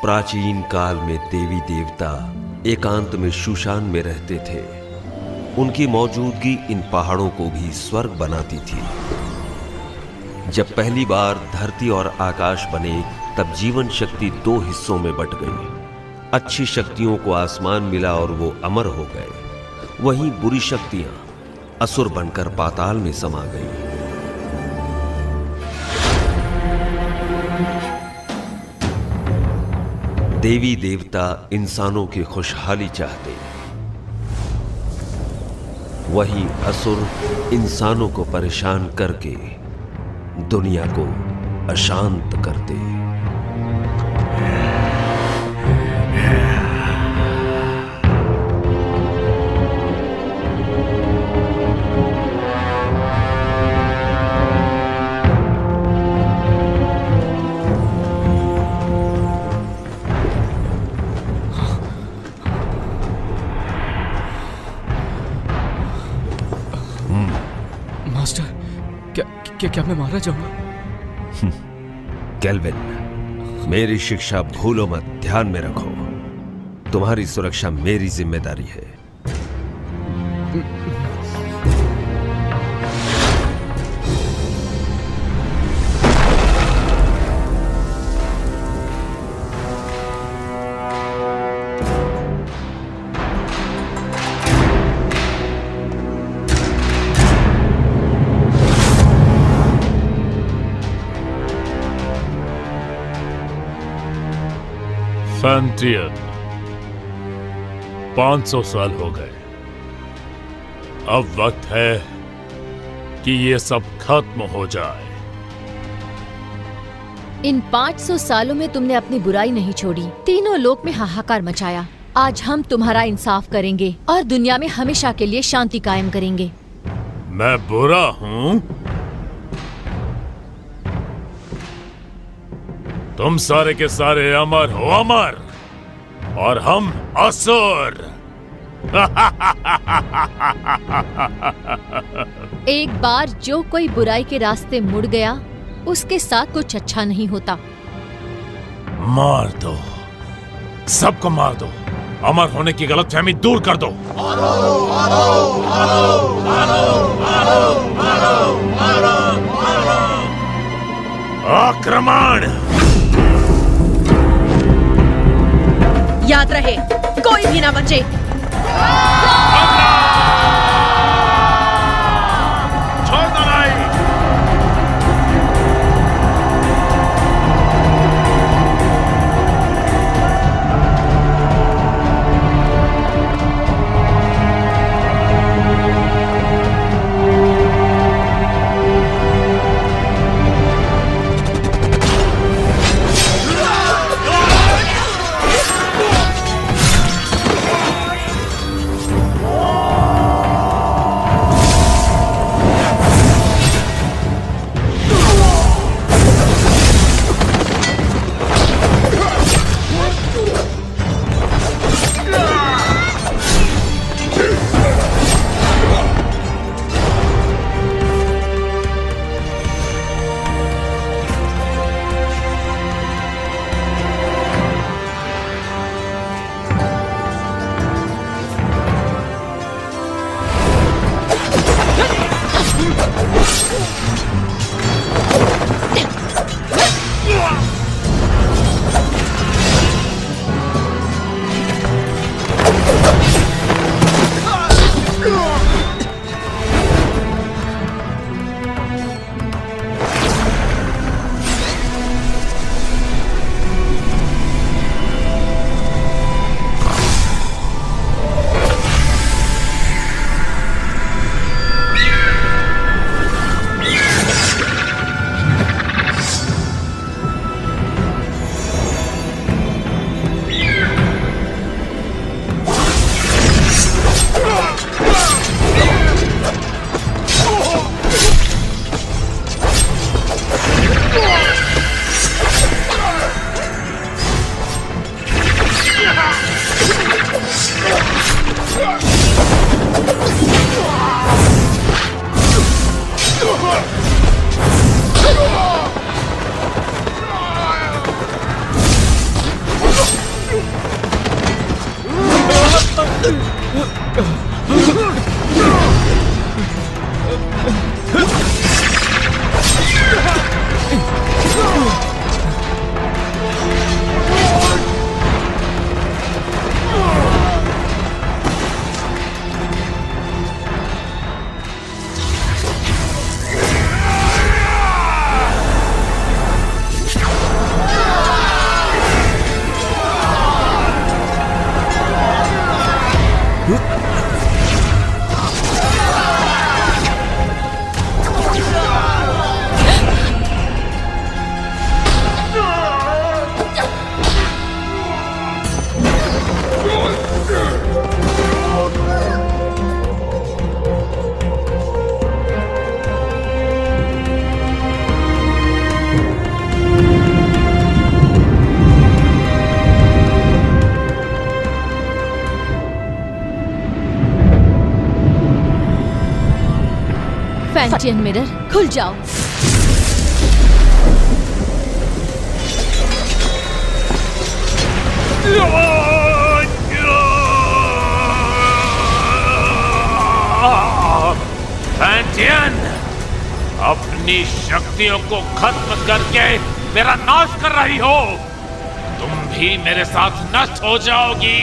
प्राचीन काल में देवी देवता एकांत में शूशान में रहते थे। उनकी मौजूदगी इन पहाड़ों को भी स्वर्ग बनाती थी। जब पहली बार धरती और आकाश बने तब जीवन शक्ति दो हिस्सों में बट गई। अच्छी शक्तियों को आसमान मिला और वो अमर हो गए। वहीं बुरी शक्तियां असुर बनकर पाताल में समा गईं। देवी देवता इंसानों की खुशहाली चाहते, वहीं असुर इंसानों को परेशान करके दुनिया को अशांत करते। मास्टर, क्या मैं मारा जाऊंगा? केल्विन, मेरी शिक्षा भूलो मत, ध्यान में रखो। तुम्हारी सुरक्षा मेरी जिम्मेदारी है। फैंटियन, 500 साल हो गए। अब वक्त है कि ये सब खत्म हो जाए। इन 500 सालों में तुमने अपनी बुराई नहीं छोड़ी, तीनों लोक में हाहाकार मचाया। आज हम तुम्हारा इंसाफ करेंगे और दुनिया में हमेशा के लिए शांति कायम करेंगे। मैं बुरा हूँ? तुम सारे के सारे अमर हो, अमर, और हम असुर। एक बार जो कोई बुराई के रास्ते मुड़ गया, उसके साथ कुछ अच्छा नहीं होता। मार दो, सबको मार दो। अमर होने की गलतफहमी दूर कर दो। आक्रमण! याद रहे, कोई भी ना बचे। छोड़ दो लड़ाई। फैंटियन मिरर खुल जाओ। फैंटियन, अपनी शक्तियों को खत्म करके मेरा नाश कर रही हो। तुम भी मेरे साथ नष्ट हो जाओगी।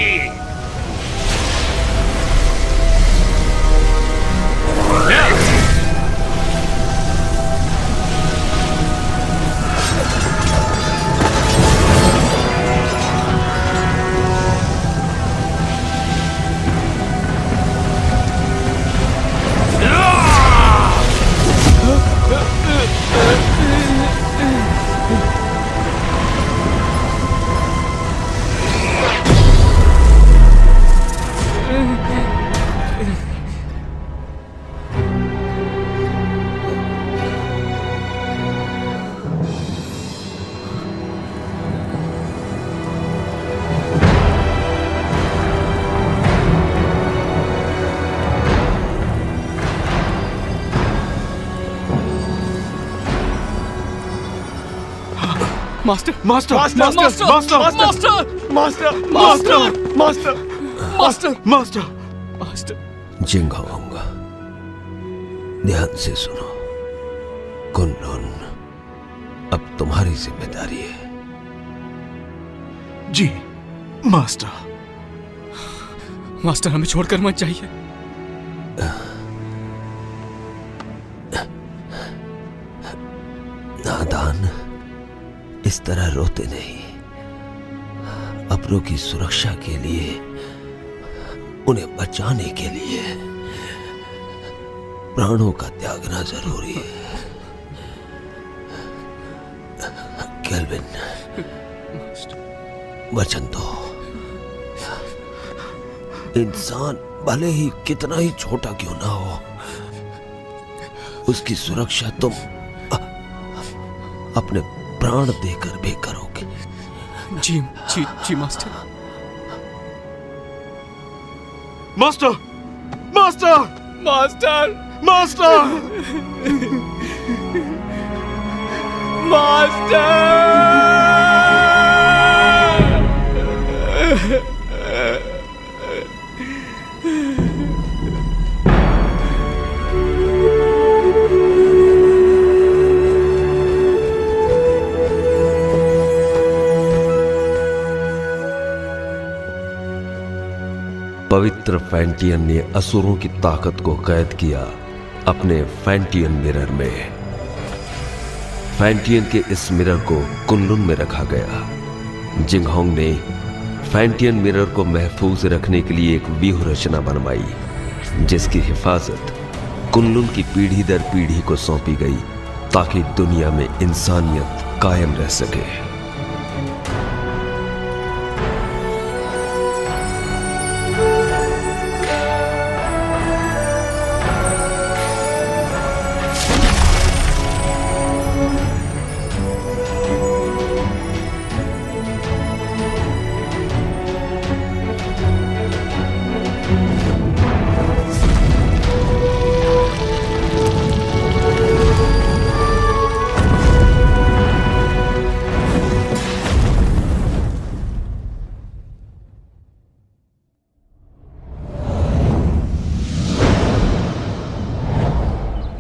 Master master master master master master master master master master master. Jinghong, ध्यान से सुनो। कुनलुन अब तुम्हारी जिम्मेदारी है। जी मास्टर। मास्टर हमें छोड़कर मत जाइए। नादान, इस तरह रोते नहीं। अपनों की सुरक्षा के लिए, उन्हें बचाने के लिए प्राणों का त्यागना जरूरी है। केल्विन, वचन दो। इंसान भले ही कितना ही छोटा क्यों ना हो, उसकी सुरक्षा तुम अपने प्राण देकर भी करोगे। जी जी जी master. Master master master master पवित्र फैंटियन ने असुरों की ताकत को कैद किया अपने फैंटियन मिरर में। फैंटियन के इस मिरर को कुनलुन में रखा गया। जिंगहोंग ने फैंटियन मिरर को महफूज रखने के लिए एक व्यूह रचना बनवाई, जिसकी हिफाजत कुनलुन की पीढ़ी दर पीढ़ी को सौंपी गई, ताकि दुनिया में इंसानियत कायम रह सके।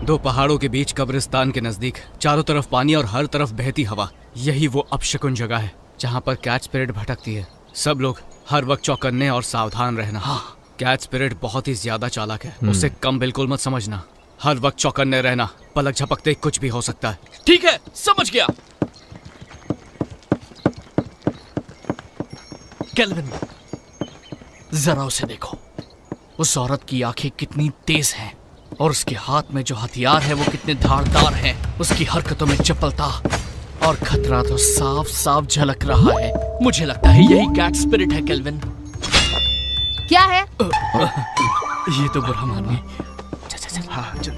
दो पहाड़ों के बीच कब्रिस्तान के नजदीक, चारों तरफ पानी और हर तरफ बहती हवा, यही वो अपशकुन जगह है जहाँ पर कैट स्पिरिट भटकती है। सब लोग हर वक्त चौकन्ने और सावधान रहना। हाँ। कैट स्पिरिट बहुत ही ज्यादा चालाक है, उसे कम बिल्कुल मत समझना। हर वक्त चौकन्ने रहना, पलक झपकते कुछ भी हो सकता है। ठीक है, समझ गया। केल्विन, जरा उसे देखो। उस औरत की आंखें कितनी तेज हैं और उसके हाथ में जो हथियार है वो कितने धारदार हैं। उसकी हरकतों में चपलता और खतरा तो साफ साफ झलक रहा है। मुझे लगता है यही कैट स्पिरिट है। केल्विन, क्या है? ये तो बुरा मानिए। हाँ, चल।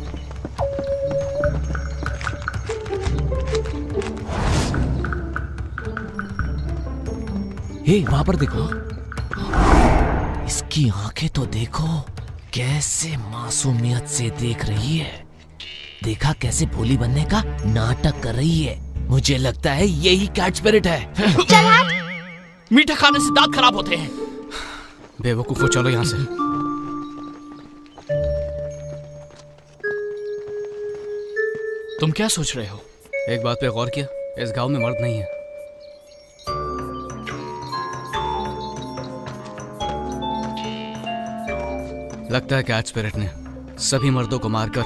हे, वहां पर देखो। इसकी आंखें तो देखो, कैसे मासूमियत से देख रही है। देखा कैसे भोली बनने का नाटक कर रही है। मुझे लगता है यही कैट स्पिरिट है। मीठा खाने से दांत खराब होते हैं। बेवकूफो, चलो यहाँ से। तुम क्या सोच रहे हो? एक बात पे गौर किया, इस गांव में मर्द नहीं है। लगता है कैट स्पिरिट ने सभी मर्दों को मारकर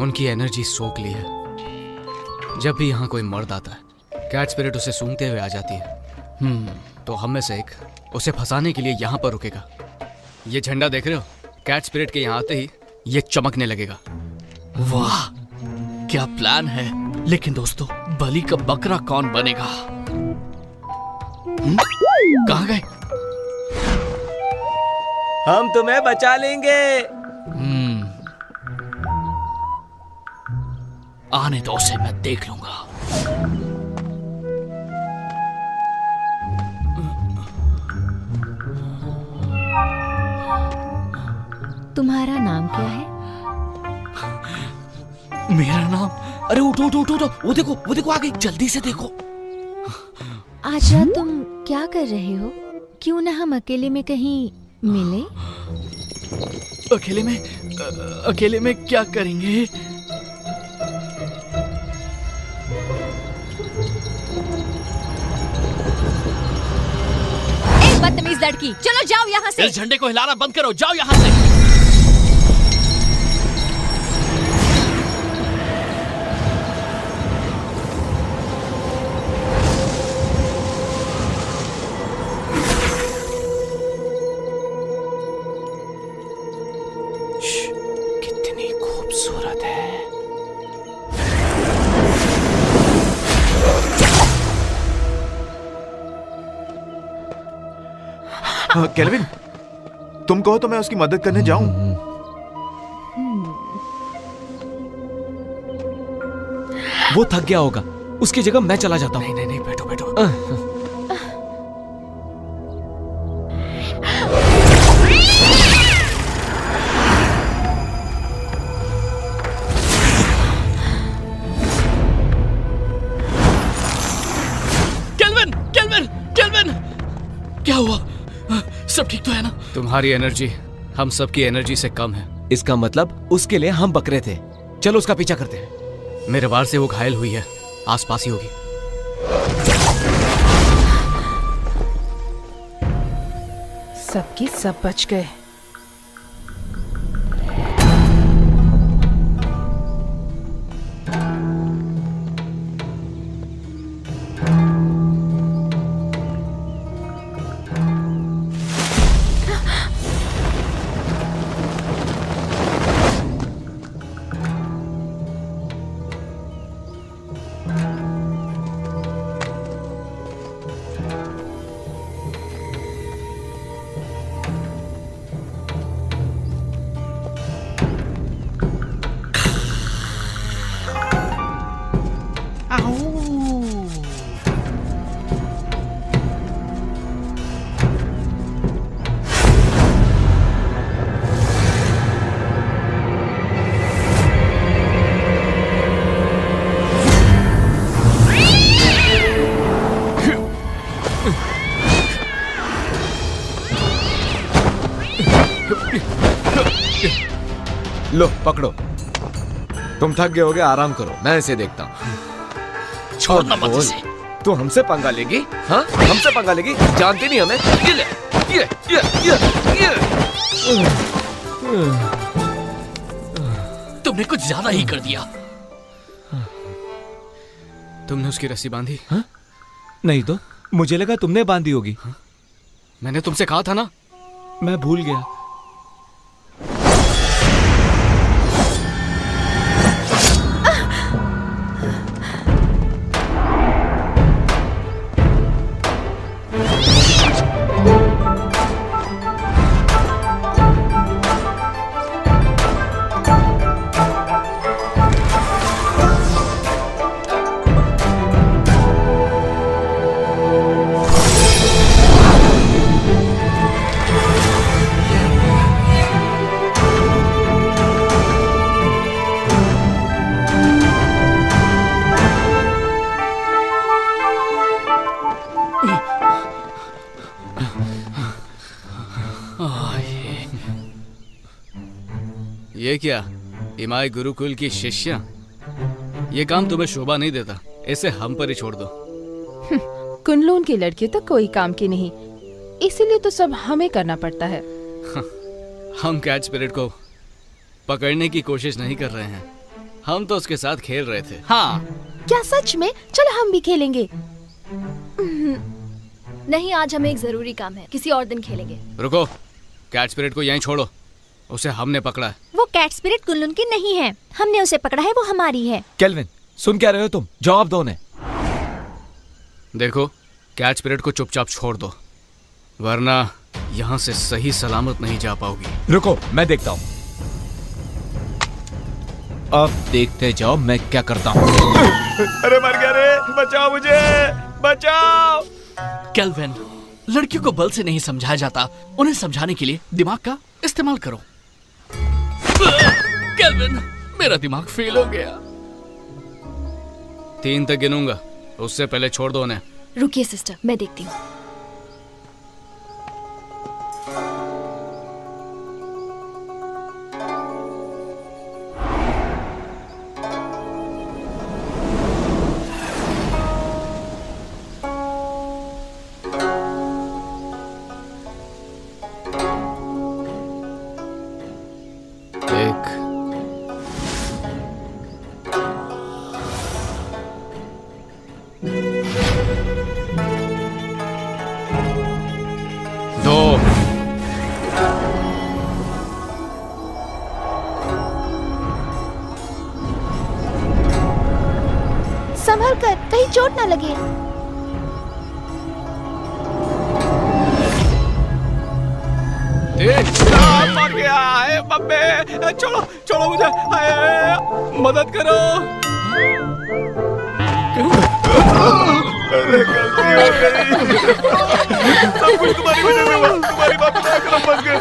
उनकी एनर्जी सोख ली है। जब भी यहाँ कोई मर्द आता है, कैट स्पिरिट उसे सूंघते हुए आ जाती है। तो हम में से एक उसे फंसाने के लिए यहाँ पर रुकेगा। ये झंडा देख रहे हो? कैट स्पिरिट के यहाँ आते ही ये चमकने लगेगा। वाह, क्या प्लान है। लेकिन दोस्तों, बलि का बकरा कौन बनेगा? कहाँ गए? हम तुम्हें बचा लेंगे। आने दो उसे, मैं देख लूंगा। तुम्हारा नाम क्या है? मेरा नाम? अरे उठो उठो उठो उठो, वो देखो आ गई, जल्दी से देखो। आज रात तुम क्या कर रहे हो? क्यों ना हम अकेले में कहीं मिले? अकेले में क्या करेंगे? ए बदतमीज लड़की, चलो जाओ यहाँ से। इस झंडे को हिलाना बंद करो, जाओ यहाँ से। कितनी खूबसूरत है। केल्विन, तुम कहो तो मैं उसकी मदद करने जाऊं। वो थक गया होगा, उसकी जगह मैं चला जाता हूँ। नहीं, बैठो बैठो। केल्विन, क्या हुआ? सब ठीक तो है ना? तुम्हारी एनर्जी हम सबकी एनर्जी से कम है। इसका मतलब उसके लिए हम बकरे थे। चलो उसका पीछा करते हैं। मेरे वार से वो घायल हुई है, आसपास ही होगी। सबकी सब बच गए। लो पकड़ो। तुम थक गए होगे, आराम करो, मैं इसे देखता हूँ। छोड़ना मत बोल, इसे। तू हमसे पंगा लेगी? हाँ, हमसे पंगा लेगी? जानती नहीं हमें? ये ले, ये। तुमने कुछ ज्यादा ही कर दिया। तुमने उसकी रस्सी बांधी? हाँ? नहीं तो मुझे लगा तुमने बांधी होगी। मैंने तुमसे कहा था ना। मैं भूल गया। ये क्या इमाई गुरुकुल की शिष्या? ये काम तुम्हें शोभा नहीं देता, इसे हम पर ही छोड़ दो। कुनलून की लड़की तो कोई काम की नहीं, इसीलिए तो सब हमें करना पड़ता है। हम कैट स्पिरिट को पकड़ने की कोशिश नहीं कर रहे हैं, हम तो उसके साथ खेल रहे थे। हाँ, क्या सच में? चलो हम भी खेलेंगे। नहीं, आज हमें एक जरूरी काम है, किसी और दिन खेलेंगे। रुको, कैट स्पिरिट को यहीं छोड़ो, उसे हमने पकड़ा है। वो कैट स्पिरिट कुनलून की नहीं है, हमने उसे पकड़ा है, वो हमारी है। केल्विन, सुन क्या रहे हो तुम? जवाब दो उन्हें। देखो, कैट स्पिरिट को चुपचाप छोड़ दो, वरना यहाँ से सही सलामत नहीं जा पाओगी। रुको, मैं देखता हूँ। अब देखते जाओ मैं क्या करता हूँ। अरे मर गया रे, बचाओ मुझे, बचाओ। केल्विन, लड़कियों को बल से नहीं समझाया जाता, उन्हें समझाने के लिए दिमाग का इस्तेमाल करो। केल्विन, मेरा दिमाग फेल हो गया। 3 तक गिनूंगा, उससे पहले छोड़ दो उन्हें। रुकिए सिस्टर, मैं देखती हूँ। एक, 2, संभल कर, कहीं चोट ना लगे। मर गया है बब्बे, छोड़ो छोड़ो मुझे, मदद करो। अरे गलती हो गई, सब कुछ तुम्हारी वजह से हुआ, तुम्हारी बात ना करो, फंस गए।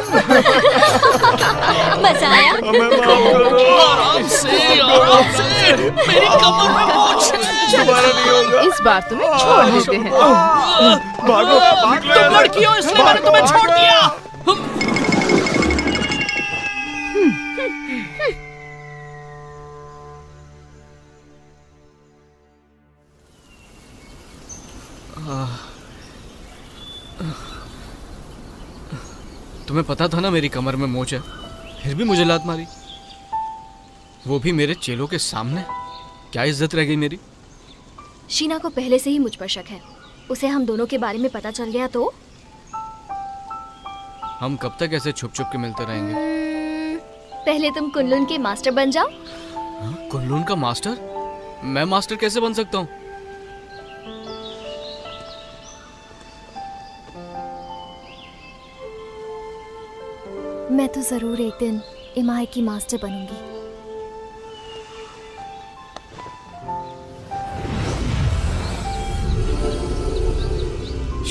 मजा आया? हमें माफ कर दो, आराम से, मेरी कमर में मोच है। दोबारा नहीं होगा। इस बार तुम्हें छोड़ देते हैं। भागो, भाग लो। तुम लड़की हो इसलिए मैंने तुम्हें छोड़ दिया। तुम्हें पता था ना मेरी कमर में मोच है, फिर भी मुझे लात मारी, वो भी मेरे चेलों के सामने। क्या इज्जत रह गई मेरी? शीना को पहले से ही मुझ पर शक है, उसे हम दोनों के बारे में पता चल गया तो? हम कब तक ऐसे छुप छुप के मिलते रहेंगे? पहले तुम कुनलून के मास्टर बन जाओ। कुनलून का मास्टर? मैं मास्टर कैसे बन सकता हूँ? मैं तो जरूर एक दिन इमाई की मास्टर बनूंगी।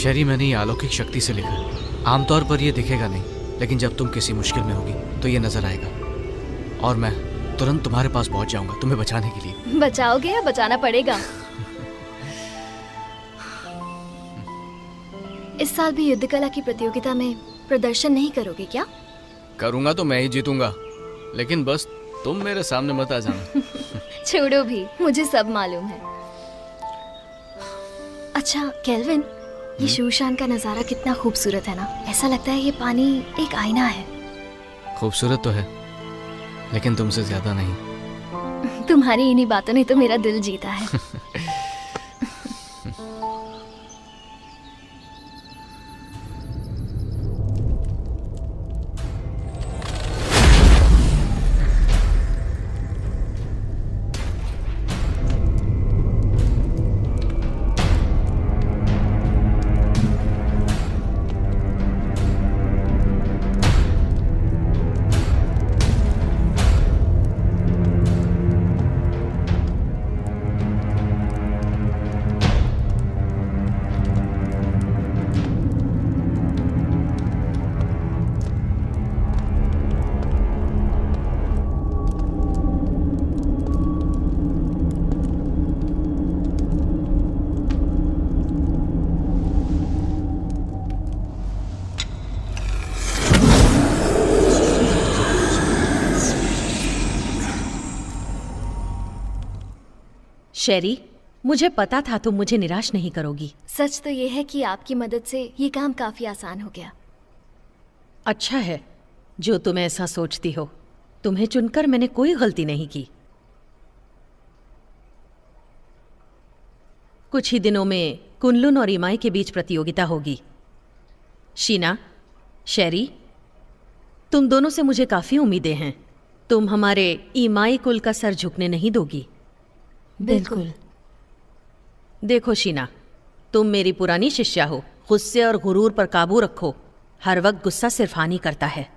शरी, मैंने ये अलौकिक शक्ति से लिखा है। आमतौर पर ये दिखेगा नहीं, लेकिन जब तुम किसी मुश्किल में होगी तो ये नजर आएगा, और मैं तुरंत तुम्हारे पास पहुंच जाऊंगा तुम्हें बचाने के लिए। बचाओगे या बचाना पड़ेगा? इस साल भी युद्ध कला की प्रतियोगिता में प्रदर्शन नहीं करोगे क्या? करूंगा तो मैं ही जीतूंगा, लेकिन बस तुम मेरे सामने मत आ जाना। छोड़ो भी, मुझे सब मालूम है। अच्छा केल्विन, ये शूशान का नजारा कितना खूबसूरत है ना। ऐसा लगता है ये पानी एक आईना है। खूबसूरत तो है, लेकिन तुमसे ज्यादा नहीं। तुम्हारी इन्हीं बातों ने तो मेरा दिल जीता है। शेरी, मुझे पता था तुम मुझे निराश नहीं करोगी। सच तो ये है कि आपकी मदद से ये काम काफी आसान हो गया। अच्छा है जो तुम ऐसा सोचती हो। तुम्हें चुनकर मैंने कोई गलती नहीं की। कुछ ही दिनों में कुनलुन और इमाई के बीच प्रतियोगिता होगी। शीना, शेरी, तुम दोनों से मुझे काफी उम्मीदें हैं। तुम हमारे इमाई कुल का सर झुकने नहीं दोगी। बिल्कुल। देखो शीना, तुम मेरी पुरानी शिष्या हो। गुस्से और गुरूर पर काबू रखो। हर वक्त गुस्सा सिर्फ हानि करता है।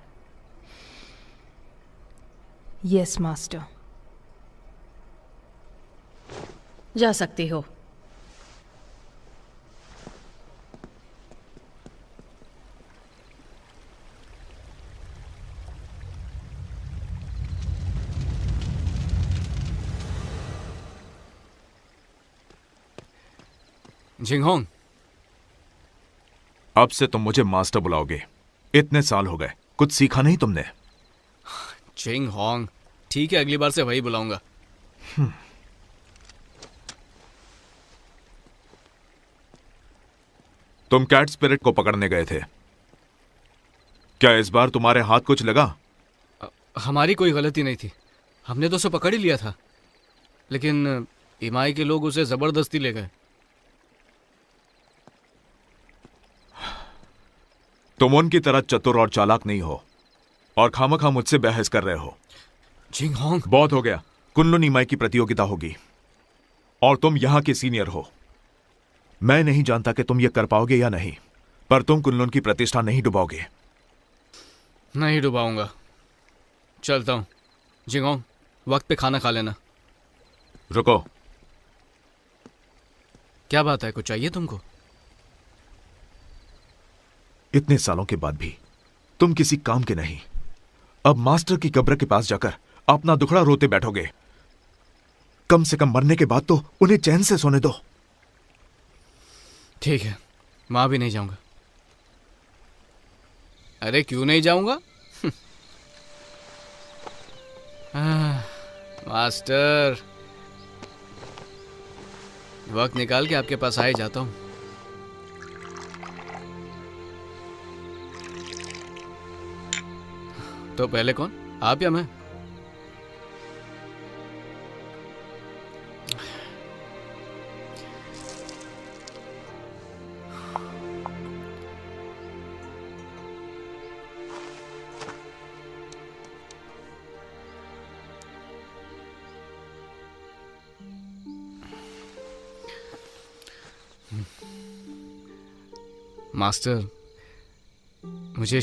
Yes master. जा सकती हो। जिंगहोंग, अब से तुम मुझे मास्टर बुलाओगे। इतने साल हो गए, कुछ सीखा नहीं तुमने? जिंगहोंग, ठीक है, अगली बार से वही बुलाऊंगा। तुम कैट स्पिरिट को पकड़ने गए थे, क्या इस बार तुम्हारे हाथ कुछ लगा? हमारी कोई गलती नहीं थी, हमने तो उसे पकड़ ही लिया था, लेकिन इमाई के लोग उसे जबरदस्ती ले गए। तुम उनकी तरह चतुर और चालाक नहीं हो और खामखा मुझसे बहस कर रहे हो। जिंगहोंग, बहुत हो गया। कुनलुन इमाई की प्रतियोगिता होगी और तुम यहां के सीनियर हो। मैं नहीं जानता कि तुम ये कर पाओगे या नहीं, पर तुम कुनलुन की प्रतिष्ठा नहीं डुबाओगे। नहीं डुबाऊंगा। चलता हूं। जिंगहोंग, वक्त पे खाना खा लेना। रुको। क्या बात है, कुछ चाहिए तुमको? इतने सालों के बाद भी तुम किसी काम के नहीं। अब मास्टर की कब्र के पास जाकर अपना दुखड़ा रोते बैठोगे। कम से कम मरने के बाद तो उन्हें चैन से सोने दो। ठीक है, मां भी नहीं जाऊंगा। अरे क्यों नहीं जाऊंगा? मास्टर, वक्त निकाल के आपके पास आ ही जाता हूं। तो पहले कौन, आप या मैं? मास्टर, मुझे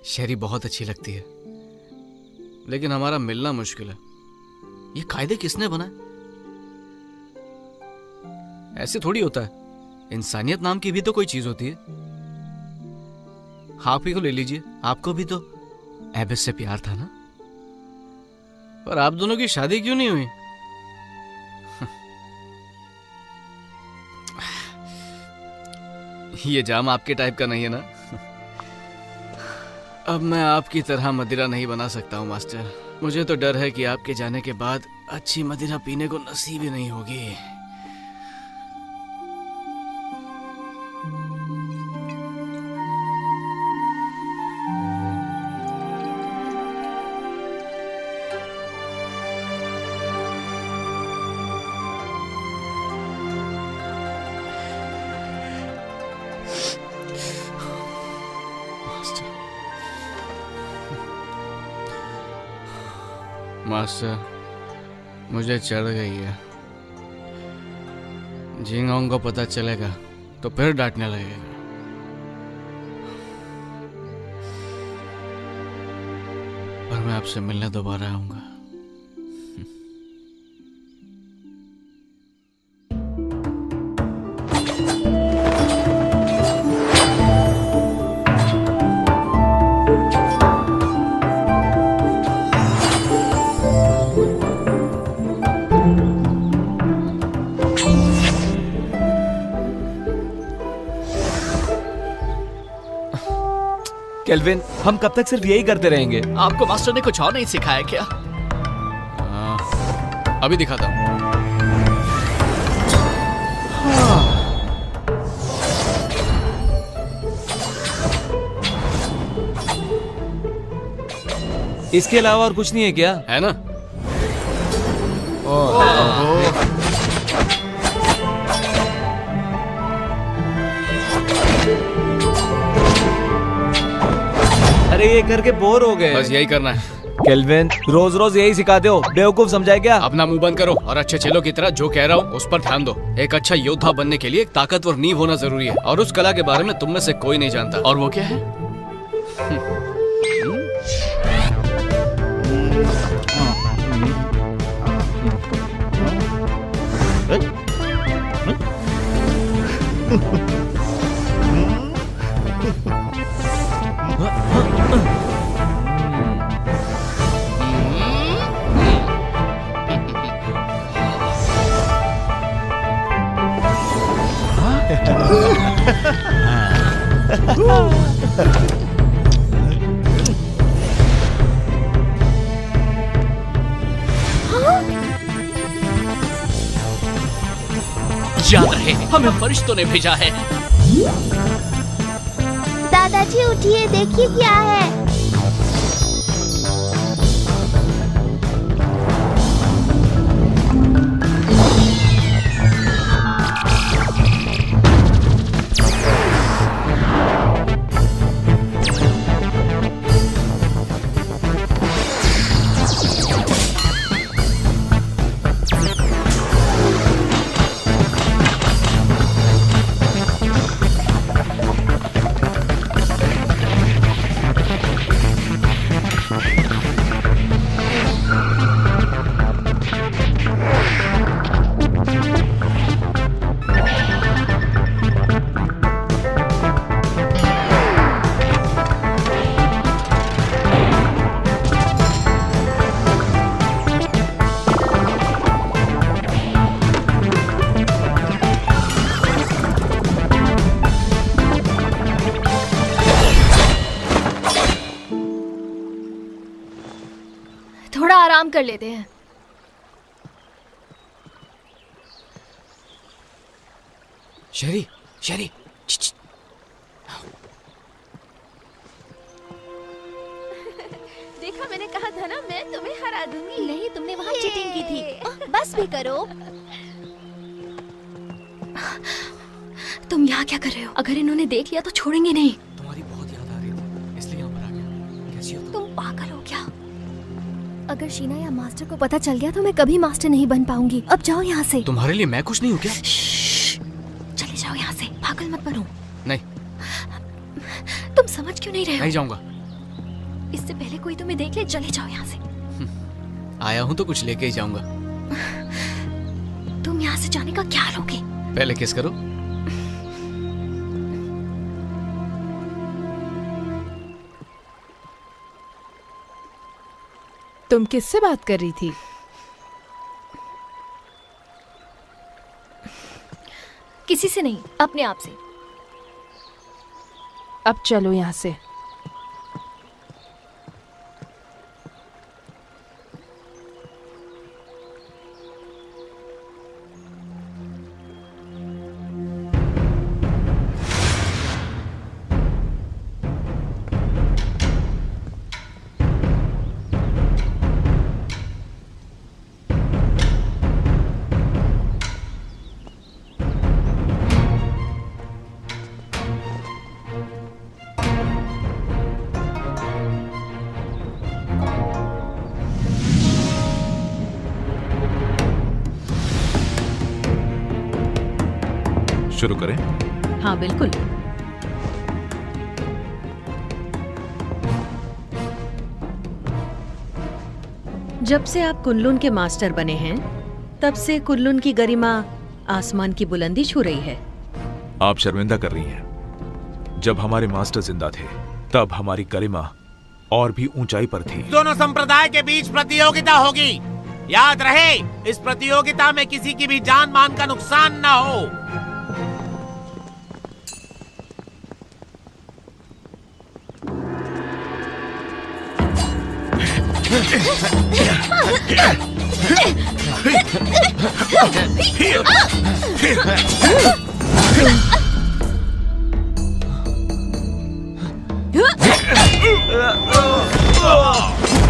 शेरी बहुत अच्छी लगती है, लेकिन हमारा मिलना मुश्किल है। ये कायदे किसने बनाए? ऐसे थोड़ी होता है। इंसानियत नाम की भी तो कोई चीज होती है। आप ही को ले लीजिए, आपको भी तो एबिस से प्यार था ना? पर आप दोनों की शादी क्यों नहीं हुई? ये जाम आपके टाइप का नहीं है ना? अब मैं आपकी तरह मदिरा नहीं बना सकता हूँ मास्टर। मुझे तो डर है कि आपके जाने के बाद अच्छी मदिरा पीने को नसीब ही नहीं होगी। मास्टर, मुझे चढ़ गई है। जिंगहोंग को पता चलेगा तो फिर डांटने लगेगा। पर मैं आपसे मिलने दोबारा आऊंगा। केल्विन, हम कब तक सिर्फ यही करते रहेंगे? आपको मास्टर ने कुछ और नहीं सिखाया क्या? अभी दिखाता हूँ। इसके अलावा और कुछ नहीं है क्या? है ना? अरे ये करके बोर हो गए। बस यही करना है। केल्विन, रोज रोज यही सिखाते हो, बेवकूफ समझाए क्या? अपना मुंह बंद करो और अच्छे चेलों की तरह जो कह रहा हूँ उस पर ध्यान दो। एक अच्छा योद्धा बनने के लिए एक ताकतवर नींव होना जरूरी है और उस कला के बारे में तुम में से कोई नहीं जानता। और वो क्या है? याद रहे, हमें फरिश्तों ने भेजा है। दादाजी उठिए, देखिए क्या है। थोड़ा आराम कर लेते हैं। शेरी, शेरी, देखा, मैंने कहा था ना, मैं तुम्हें हरा दूंगी। नहीं, तुमने वहाँ चीटिंग की थी। बस भी करो। तुम यहाँ क्या कर रहे हो? अगर इन्होंने देख लिया तो छोड़ेंगे नहीं। तुम्हारी बहुत याद आ रही थी इसलिए यहाँ पर आ गया। कैसी हो तुम पागल हो क्या? अगर शीना या मास्टर को पता चल गया तो मैं कभी मास्टर नहीं बन पाऊंगी। अब जाओ यहाँ से। तुम्हारे लिए मैं कुछ नहीं हूँ क्या? चले जाओ यहाँ से, पागल मत बनो। नहीं, तुम समझ क्यों नहीं रहे हो? नहीं जाऊंगा। इससे पहले कोई तुम्हें देख ले, चले जाओ यहाँ से। आया हूँ तो कुछ लेके ही जाऊंगा। तुम यहाँ से जाने का क्या लोगे? पहले किस करो। तुम किससे बात कर रही थी? किसी से नहीं, अपने आप से। अब चलो यहाँ से। शुरू करें? हाँ बिल्कुल। जब से आप कुनलुन के मास्टर बने हैं, तब से कुनलुन की गरिमा आसमान की बुलंदी छू रही है। आप शर्मिंदा कर रही हैं। जब हमारे मास्टर जिंदा थे, तब हमारी गरिमा और भी ऊंचाई पर थी। दोनों संप्रदाय के बीच प्रतियोगिता होगी। याद रहे, इस प्रतियोगिता में किसी की भी जान मान का नुकसान ना हो।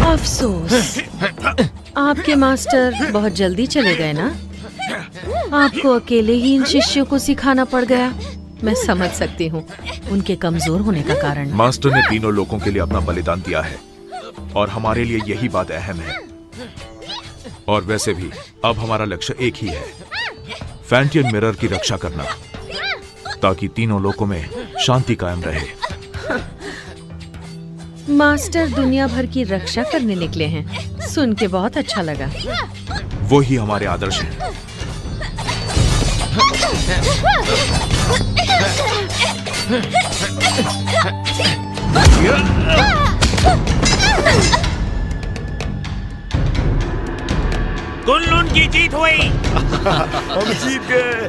अफसोस, आपके मास्टर बहुत जल्दी चले गए ना। आपको अकेले ही इन शिष्यों को सिखाना पड़ गया। मैं समझ सकती हूँ उनके कमजोर होने का कारण। मास्टर ने तीनों लोगों के लिए अपना बलिदान दिया है और हमारे लिए यही बात अहम है। और वैसे भी अब हमारा लक्ष्य एक ही है, फैंटियन मिरर की रक्षा करना, ताकि तीनों लोकों में शांति कायम रहे। मास्टर दुनिया भर की रक्षा करने निकले हैं, सुन के बहुत अच्छा लगा। वो ही हमारे आदर्श हैं। कुनलुन की जीत हुई। हम जीत गए।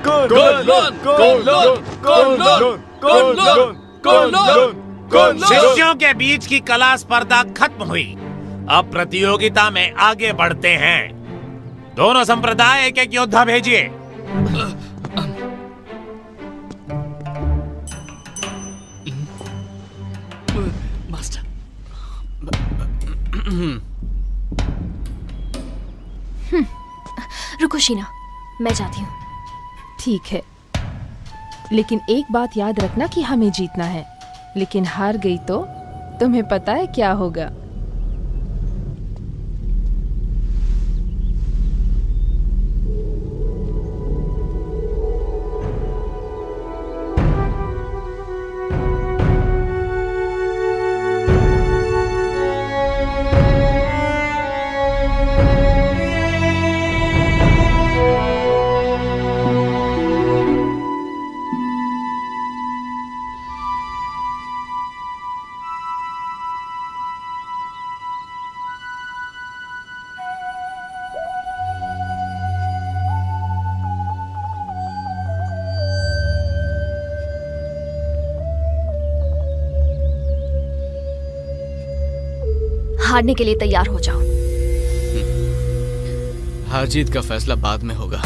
शिष्यों के बीच की कला स्पर्धा खत्म हुई। अब प्रतियोगिता में आगे बढ़ते हैं। दोनों संप्रदाय एक एक योद्धा भेजिए। मास्टर, रुको शीना, मैं जाती हूँ। ठीक है, लेकिन एक बात याद रखना कि हमें जीतना है। लेकिन हार गई तो तुम्हें पता है क्या होगा। हारने के लिए तैयार हो जाओ। हार जीत का फैसला बाद में होगा।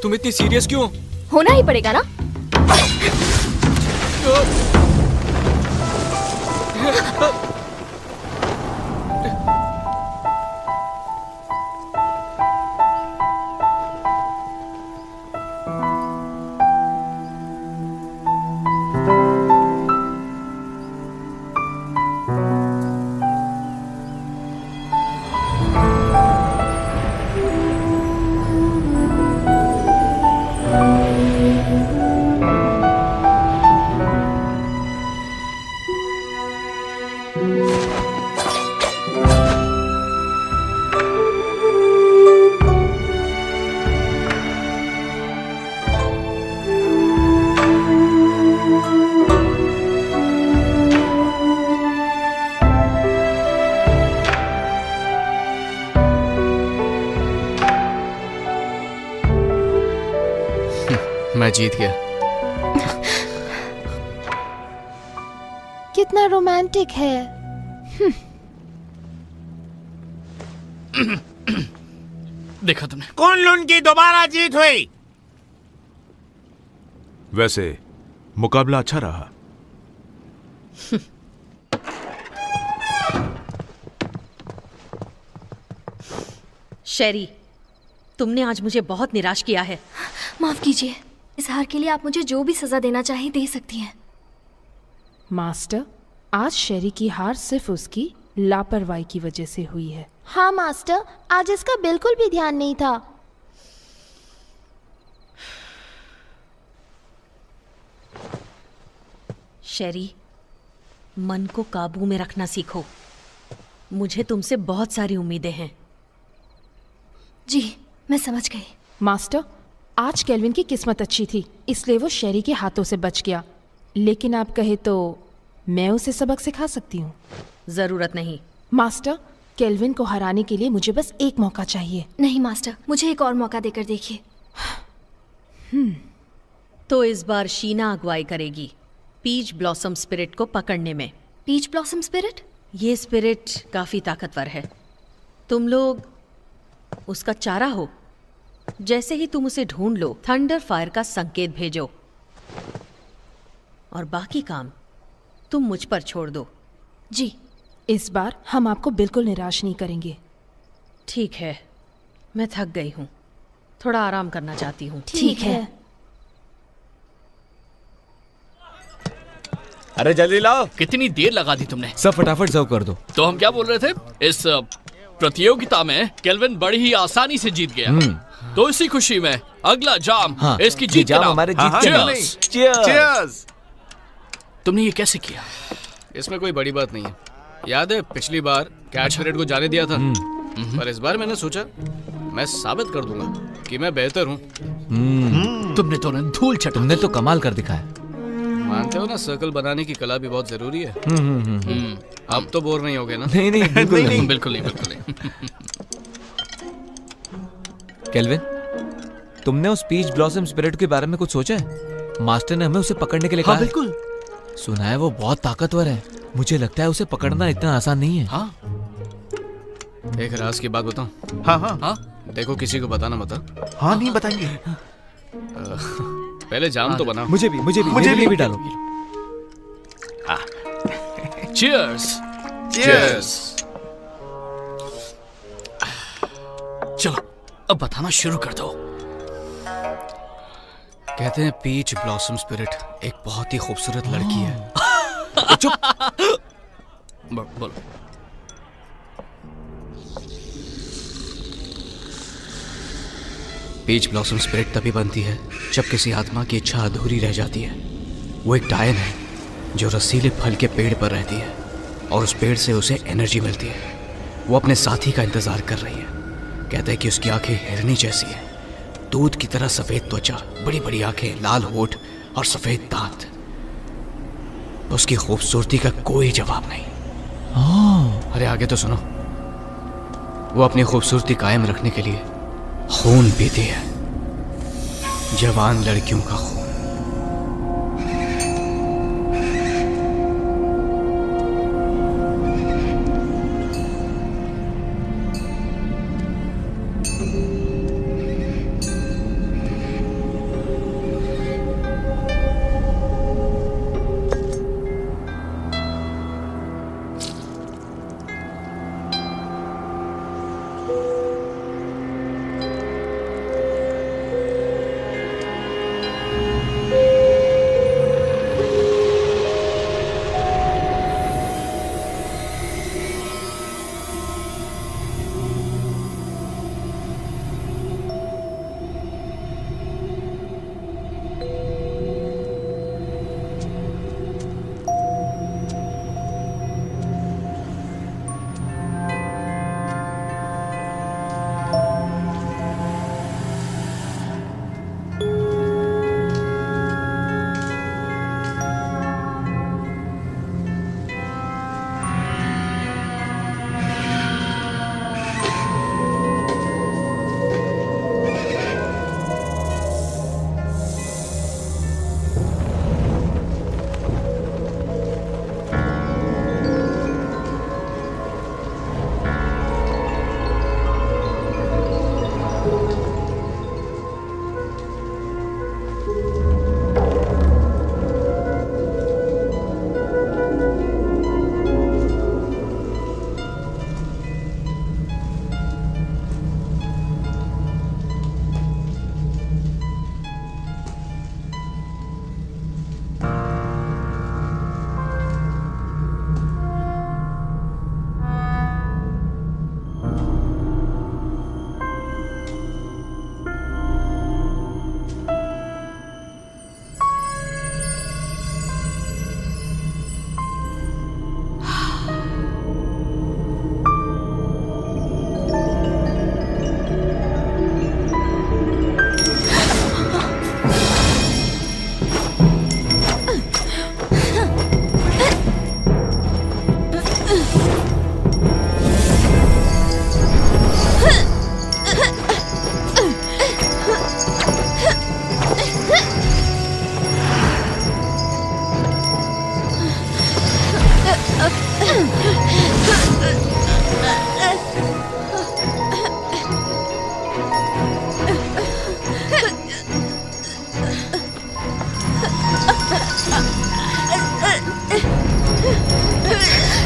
तुम इतनी सीरियस क्यों? होना ही पड़ेगा ना। मैं जीत गया। कितना रोमांटिक है। देखा तुमने? कुनलुन की दोबारा जीत हुई। वैसे मुकाबला अच्छा रहा। शेरी, तुमने आज मुझे बहुत निराश किया है। माफ कीजिए, इस हार के लिए आप मुझे जो भी सजा देना चाहें दे सकती हैं। मास्टर, आज शेरी की हार सिर्फ उसकी लापरवाही की वजह से हुई है। हाँ मास्टर, आज इसका बिल्कुल भी ध्यान नहीं था। शेरी, मन को काबू में रखना सीखो। मुझे तुमसे बहुत सारी उम्मीदें हैं। जी, मैं समझ गई। मास्टर, आज केल्विन की किस्मत अच्छी थी, इसलिए वो शेरी के हाथों से बच गया। लेकिन आप कहे तो मैं उसे सबक सिखा सकती हूँ। जरूरत नहीं। मास्टर, केल्विन को हराने के लिए मुझे बस एक मौका चाहिए। नहीं मास्टर, मुझे एक और मौका देकर देखिए। तो इस बार शीना अगुवाई करेगी पीच ब्लॉसम स्पिरिट को पकड़ने में। Peach blossom spirit? ये स्पिरिट काफी ताकतवर है। तुम लोग उसका चारा हो। जैसे ही तुम उसे ढूंढ लो, थंडर फायर का संकेत भेजो और बाकी काम तुम मुझ पर छोड़ दो। जी, इस बार हम आपको बिल्कुल निराश नहीं करेंगे। ठीक है, मैं थक गई हूँ, थोड़ा आराम करना चाहती हूँ। ठीक है। अरे जल्दी लाओ। कितनी देर लगा दी तुमने? सब फटाफट सर्व कर दो। तो हम क्या बोल रहे थे? इस प्रतियोगिता में केल्विन बड़ी ही आसानी से जीत गया। तो इसी खुशी में अगला जाम इसकी जीत जाम का नाम। हमारे जीत के नाम। Cheers! तुमने ये कैसे किया? इसमें कोई बड़ी बात नहीं है। याद है पिछली बार कैट स्पिरिट को जाने दिया था, पर इस बार मैंने सोचा मैं साबित कर दूंगा कि मैं बेहतर हूँ। तुमने तो धूल चटा। तुमने तो कमाल कर दिखाया। मानते हो ना, सर्कल बनाने की कला भी बहुत जरूरी है। अब तो बोर नहीं होगे ना? नहीं नहीं बिल्कुल नहीं। बिल्कुल नहीं, बिल्कुल नहीं। केल्विन, तुमने उस पीच ब्लॉसम स्पिरिट के बारे में कुछ सोचा है? मास्टर ने हमें उसे पकड़ने के लिए कहा है। बिल्कुल। सुना है वो बहुत ताकतवर है। मुझे लगता है उसे पकड़ना इतना आसान नहीं है। हाँ, एक राज की बात बताऊं? हाँ हाँ हाँ, देखो किसी को बताना मत। हाँ, नहीं बताएंगे। पहले जाम तो बनाओ। मुझे भी भी डालो। चीयर्स। Cheers! चलो अब बताना शुरू कर दो। कहते हैं पीच ब्लॉसम स्पिरिट एक बहुत ही खूबसूरत लड़की है। बोलो। पीच ब्लॉसम स्पिरिट तभी बनती है जब किसी आत्मा की इच्छा अधूरी रह जाती है। वो एक डायन है जो रसीले फल के पेड़ पर रहती है और उस पेड़ से उसे एनर्जी मिलती है। वो अपने साथी का इंतजार कर रही है। कहते हैं कि उसकी आंखें हिरनी जैसी है, दूध की तरह सफेद त्वचा, बड़ी बड़ी आंखें, लाल होठ और सफेद दांत। उसकी खूबसूरती का कोई जवाब नहीं। अरे आगे तो सुनो। वो अपनी खूबसूरती कायम रखने के लिए खून पीती है, जवान लड़कियों का खून।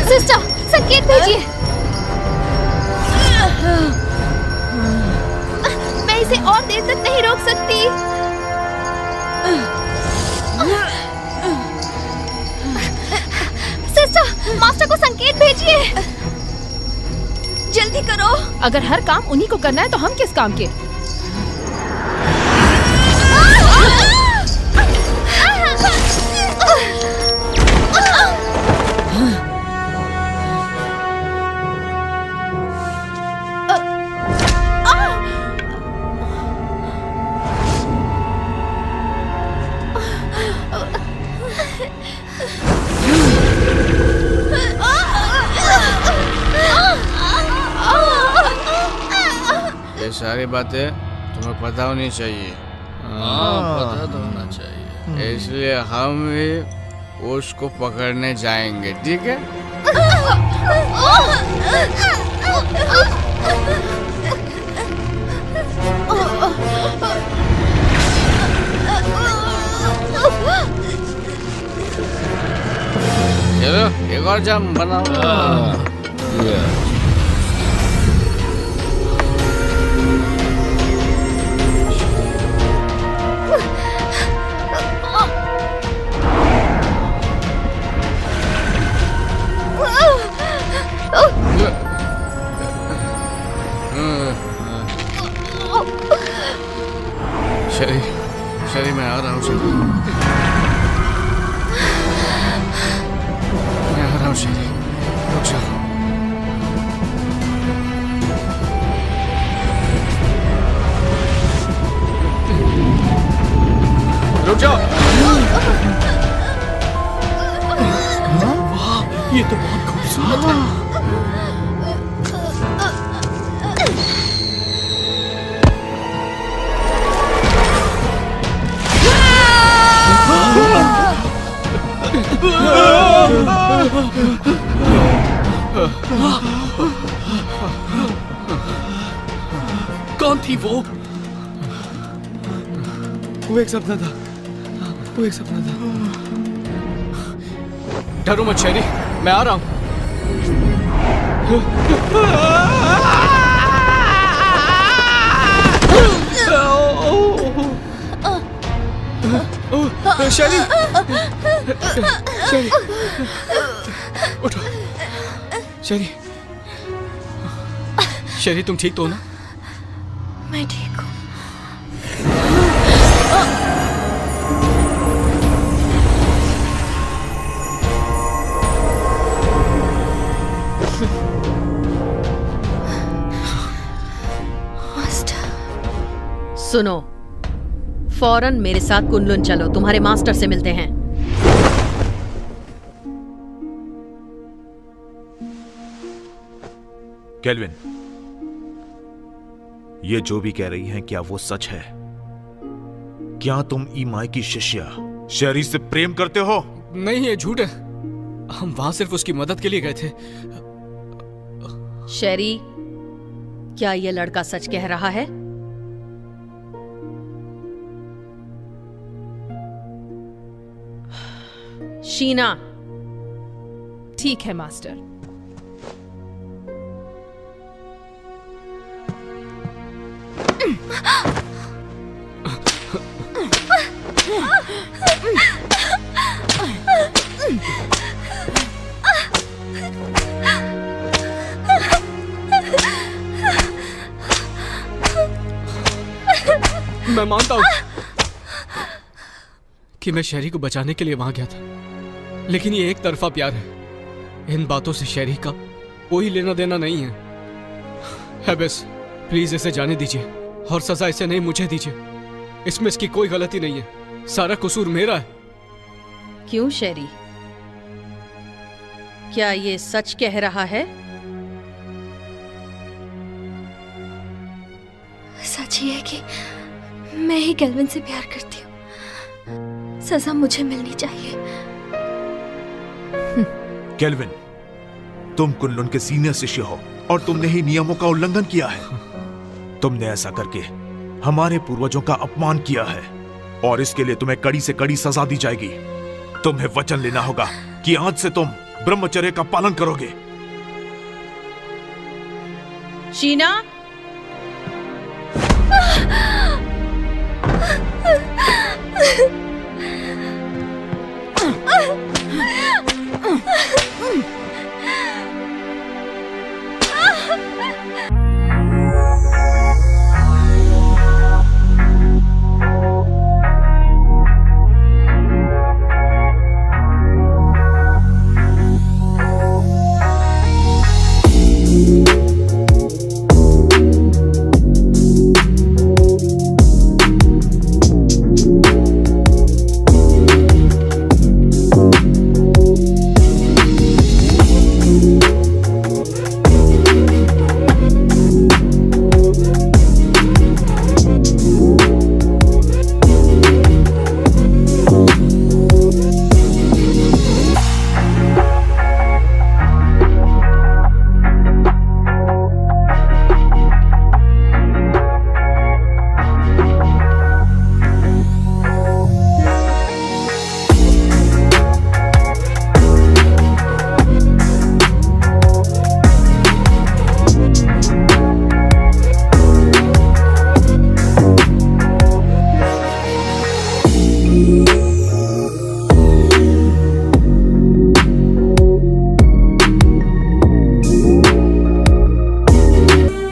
सिस्टर, संकेत भेजिए। मैं इसे और देर तक नहीं रोक सकती। सिस्टर, मास्टर को संकेत भेजिए। जल्दी करो। अगर हर काम उन्हीं को करना है तो हम किस काम के? ये सारी बातें तुम्हें पता होनी चाहिए। पता तो होना चाहिए। इसलिए हम भी उसको पकड़ने जाएंगे, ठीक है? चलो एक और जाम बनाओ। शरी मैं आ रहा हूँ। शरी मैं आ रहा हूँ। शरी रुक जाओ। रुक जाओ। वाह, ये तो बहुत खूबसूरत है। कौन थी वो? एक सपना था। वो एक सपना था। डरो मत शेरी, मैं आ रहा हूँ। शेरी, शेरी, उठो। शेरी, शेरी तुम ठीक तो हो ना? मैं ठीक हूँ। सुनो, फौरन मेरे साथ कुनलुन चलो, तुम्हारे मास्टर से मिलते हैं। केल्विन, ये जो भी कह रही हैं क्या वो सच है? क्या तुम ईमाई की शिष्या शेरी से प्रेम करते हो? नहीं, ये झूठ है। हम वहां सिर्फ उसकी मदद के लिए गए थे। शेरी, क्या ये लड़का सच कह रहा है? शीना। ठीक है मास्टर। मैं मानता हूं कि मैं शेरी को बचाने के लिए वहां गया था, लेकिन ये एक तरफा प्यार है। इन बातों से शेरी का कोई लेना देना नहीं है। बस प्लीज इसे जाने दीजिए और सजा इसे नहीं मुझे दीजिए। इसमें इसकी कोई गलती नहीं है, सारा कसूर मेरा है। क्यों शेरी, क्या ये सच कह रहा है? सच ही है कि मैं ही केल्विन से प्यार करती हूँ। सजा मुझे मिलनी चाहिए। केल्विन, तुम कुनलुन के सीनियर शिष्य हो और तुमने ही नियमों का उल्लंघन किया है। तुमने ऐसा करके हमारे पूर्वजों का अपमान किया है और इसके लिए तुम्हें कड़ी से कड़ी सजा दी जाएगी। तुम्हें वचन लेना होगा कि आज से तुम ब्रह्मचर्य का पालन करोगे। शीना,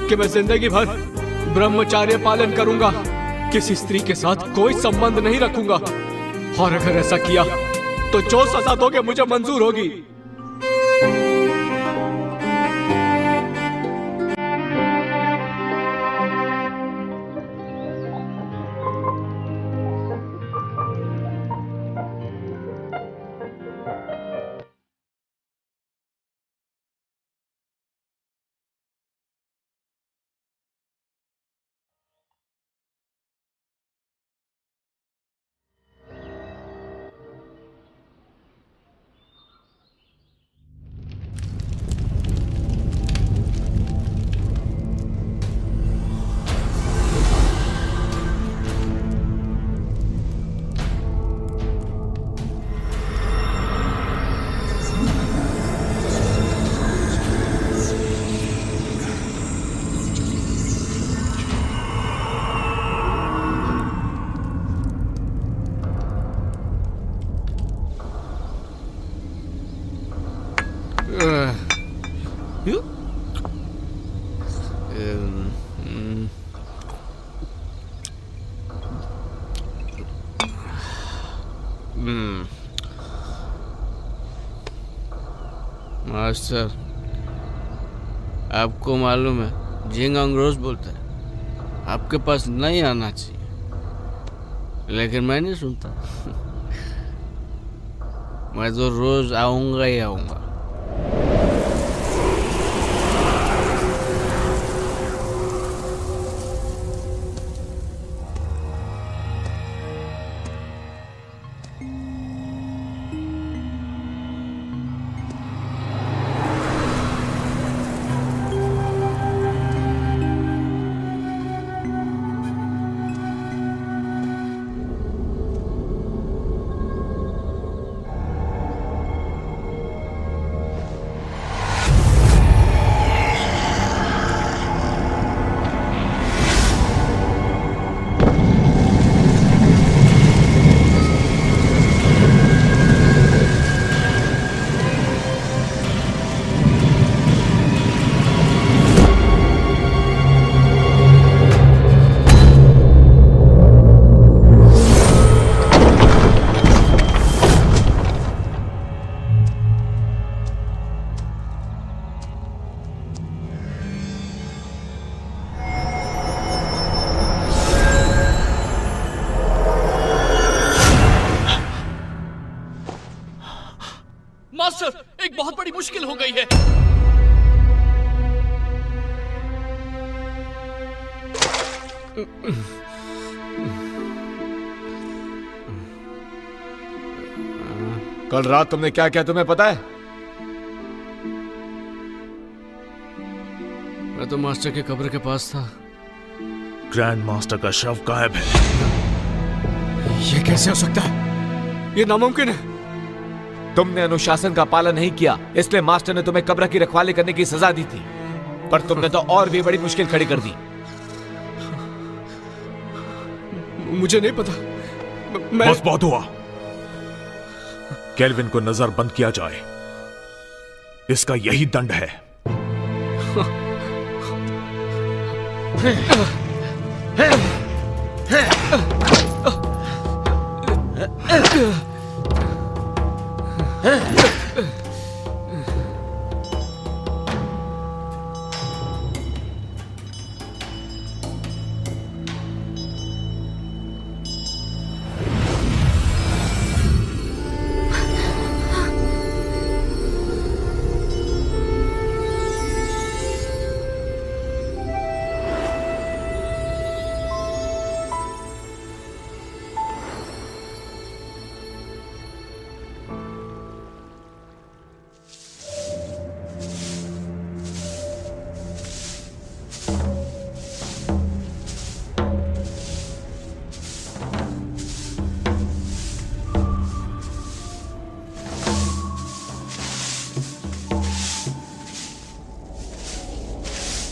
कि मैं जिंदगी भर ब्रह्मचार्य पालन करूंगा, किसी स्त्री के साथ कोई संबंध नहीं रखूंगा, और अगर ऐसा किया तो जो सजा दोगे मुझे मंजूर होगी। मास्टर, आपको मालूम है झिंगांग रोज बोलता है आपके पास नहीं आना चाहिए, लेकिन मैं नहीं सुनता। मैं तो रोज आऊंगा ही आऊंगा। मास्टर, एक बहुत बड़ी मुश्किल हो गई है। कल रात तुमने क्या किया तुम्हें पता है? मैं तो मास्टर के कब्र के पास था। ग्रैंड मास्टर का शव गायब है। ये कैसे हो सकता है? ये नामुमकिन है। तुमने अनुशासन का पालन नहीं किया, इसलिए मास्टर ने तुम्हें कब्र की रखवाली करने की सजा दी थी, पर तुमने तो और भी बड़ी मुश्किल खड़ी कर दी। मुझे नहीं पता। बस बहुत हुआ। केल्विन को नजरबंद किया जाए, इसका यही दंड है।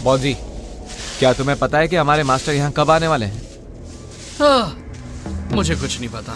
बॉजी, क्या तुम्हें पता है कि हमारे मास्टर यहाँ कब आने वाले हैं? मुझे कुछ नहीं पता।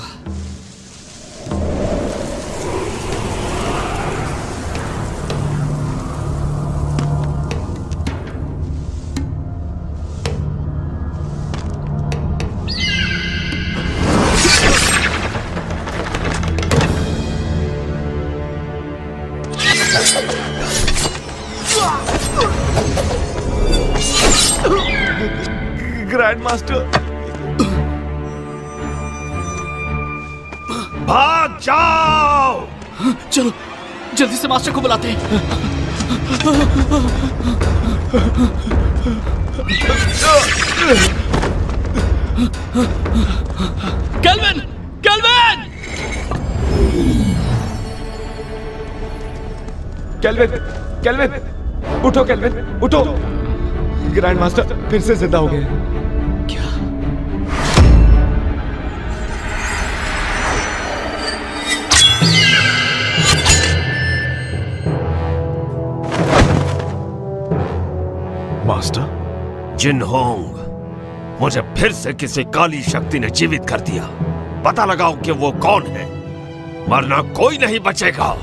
ग्रैंड मास्टर, भाग जाओ! चलो जल्दी से मास्टर को बुलाते हैं। केल्विन! केल्विन! केल्विन! केल्विन! उठो केल्विन, उठो! ग्रैंड मास्टर फिर से जिंदा हो गए। क्या? मास्टर? जिनहोंग, मुझे फिर से किसी काली शक्ति ने जीवित कर दिया। पता लगाओ कि वो कौन है, वरना कोई नहीं बचेगा।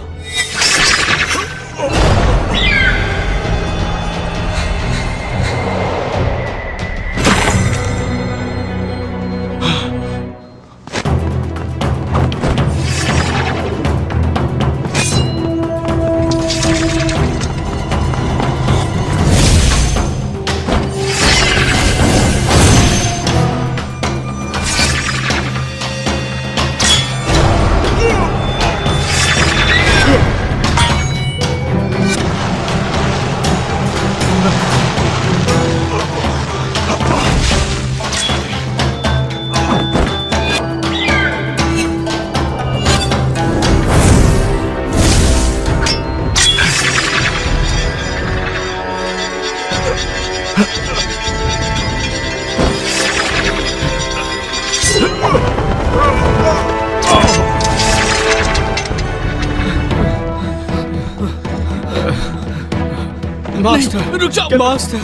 मास्टर, रुक जाओ मास्टर।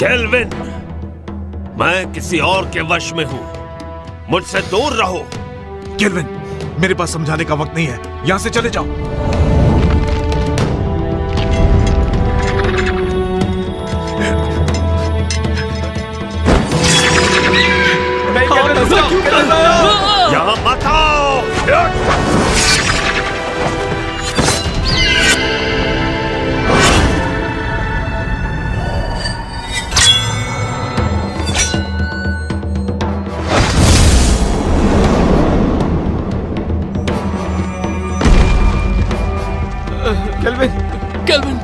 केल्विन, मैं किसी और के वश में हूं, मुझसे दूर रहो। केल्विन, मेरे पास समझाने का वक्त नहीं है, यहां से चले जाओ। यहां मत आओ। केल्विन! केल्विन!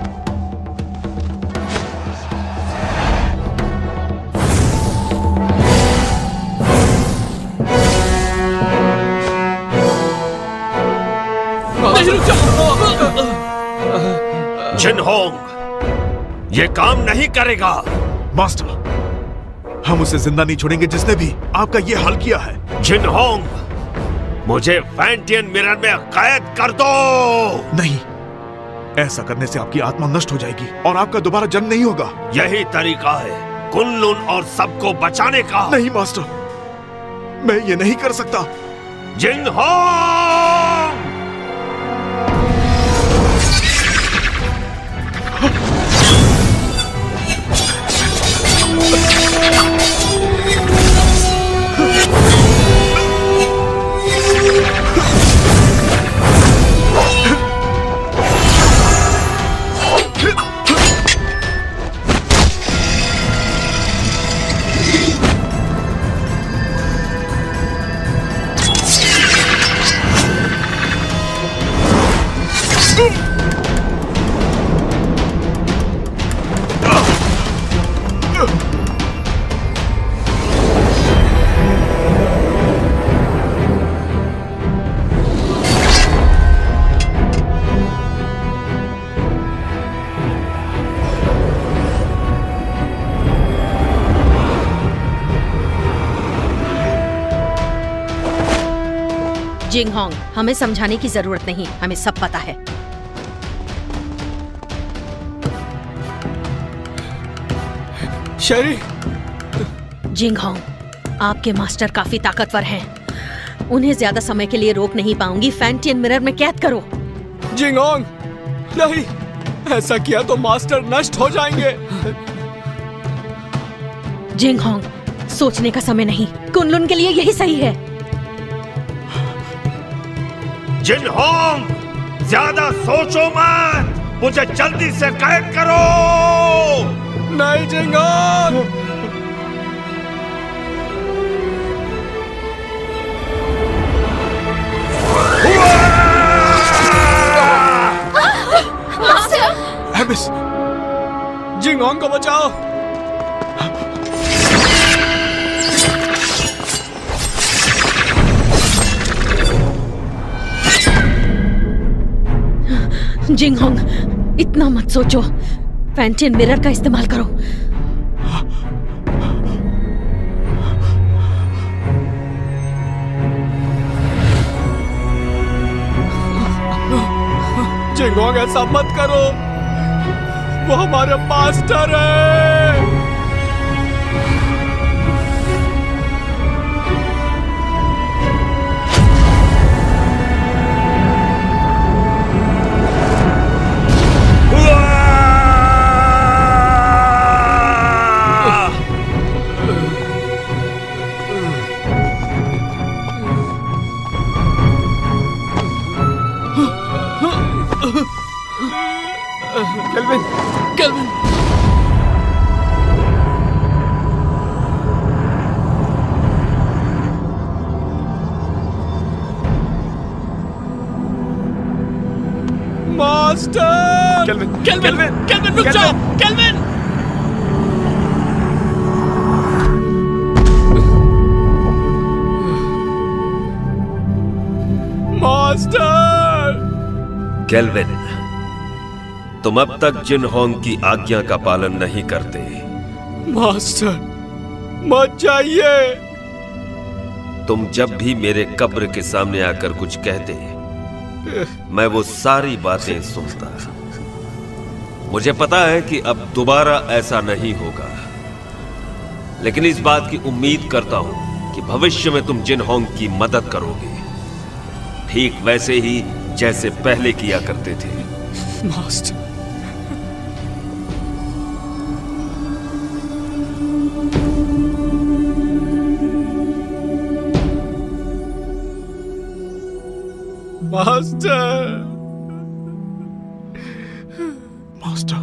जिनहोंग, ये काम नहीं करेगा। मास्टर, हम उसे जिंदा नहीं छोड़ेंगे जिसने भी आपका ये हाल किया है। जिनहोंग, मुझे फैंटियन मिरर में कैद कर दो। नहीं, ऐसा करने से आपकी आत्मा नष्ट हो जाएगी और आपका दोबारा जन्म नहीं होगा। यही तरीका है कुनलुन और सबको बचाने का। नहीं मास्टर, मैं ये नहीं कर सकता। जिनहोंग! जिंगहोंग, हमें समझाने की जरूरत नहीं, हमें सब पता है। शेरी, जिंगहोंग, आपके मास्टर काफी ताकतवर हैं। उन्हें ज्यादा समय के लिए रोक नहीं पाऊंगी। फैंटियन मिरर में कैद करो। जिंगहोंग, नहीं, ऐसा किया तो मास्टर नष्ट हो जाएंगे। जिंगहोंग, सोचने का समय नहीं, कुनलुन के लिए यही सही है। जिनहोंग, ज्यादा सोचो मत, मुझे जल्दी से कैद करो। नहीं जिंगहोंग, एबिस, जिंगहोंग को बचाओ। जिंगहोंग, इतना मत सोचो, फैंटियन मिरर का इस्तेमाल करो। जिंगहोंग, ऐसा मत करो, वो हमारे मास्टर है। Kelvin, kelvin, master! Kelvin, kelvin, kelvin, रुक जाओ, केल्विन! मास्टर! केल्विन, तुम अब तक जिनहोंग की आज्ञा का पालन नहीं करते। मास्टर, मत जाइए। तुम जब भी मेरे कब्र के सामने आकर कुछ कहते, मैं वो सारी बातें सुनता। मुझे पता है कि अब दोबारा ऐसा नहीं होगा, लेकिन इस बात की उम्मीद करता हूं कि भविष्य में तुम जिनहोंग की मदद करोगे, ठीक वैसे ही जैसे पहले किया करते थे। Master, master, master,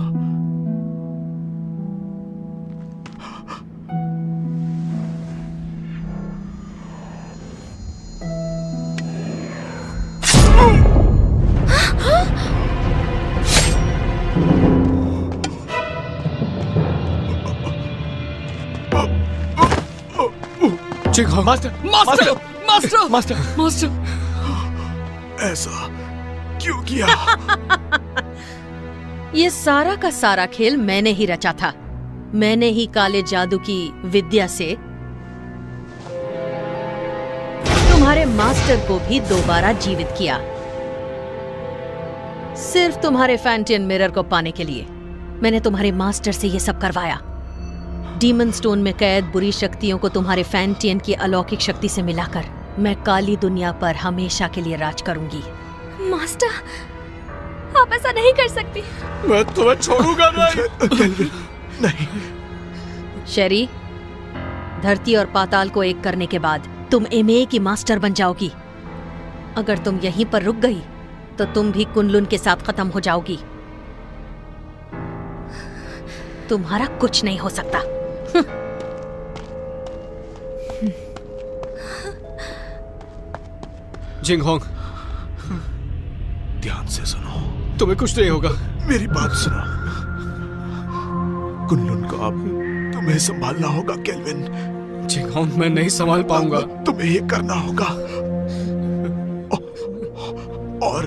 Jinghong, master, master, master, master, master, ऐसा क्यों किया? ये सारा का सारा खेल मैंने ही रचा था। मैंने ही काले जादू की विद्या से तुम्हारे मास्टर को भी दोबारा जीवित किया, सिर्फ तुम्हारे फैंटियन मिरर को पाने के लिए। मैंने तुम्हारे मास्टर से ये सब करवाया। डीमन स्टोन में कैद बुरी शक्तियों को तुम्हारे फैंटियन की अलौकिक शक्ति से मिलाकर मैं काली दुनिया पर हमेशा के लिए राज करूंगी। मास्टर, आप ऐसा नहीं कर सकती। मैं तुम्हें छोड़ूंगा नहीं। नहीं। शेरी, धरती और पाताल को एक करने के बाद तुम एमए की मास्टर बन जाओगी। अगर तुम यहीं पर रुक गई तो तुम भी कुनलुन के साथ खत्म हो जाओगी। तुम्हारा कुछ नहीं हो सकता। जिंगहोंग, ध्यान से सुनो। तुम्हें कुछ नहीं होगा। मेरी बात सुनो। कुनलुन को अब तुम्हें संभालना होगा केल्विन। जिंगहोंग, मैं नहीं संभाल पाऊंगा। तुम्हें ये करना होगा। और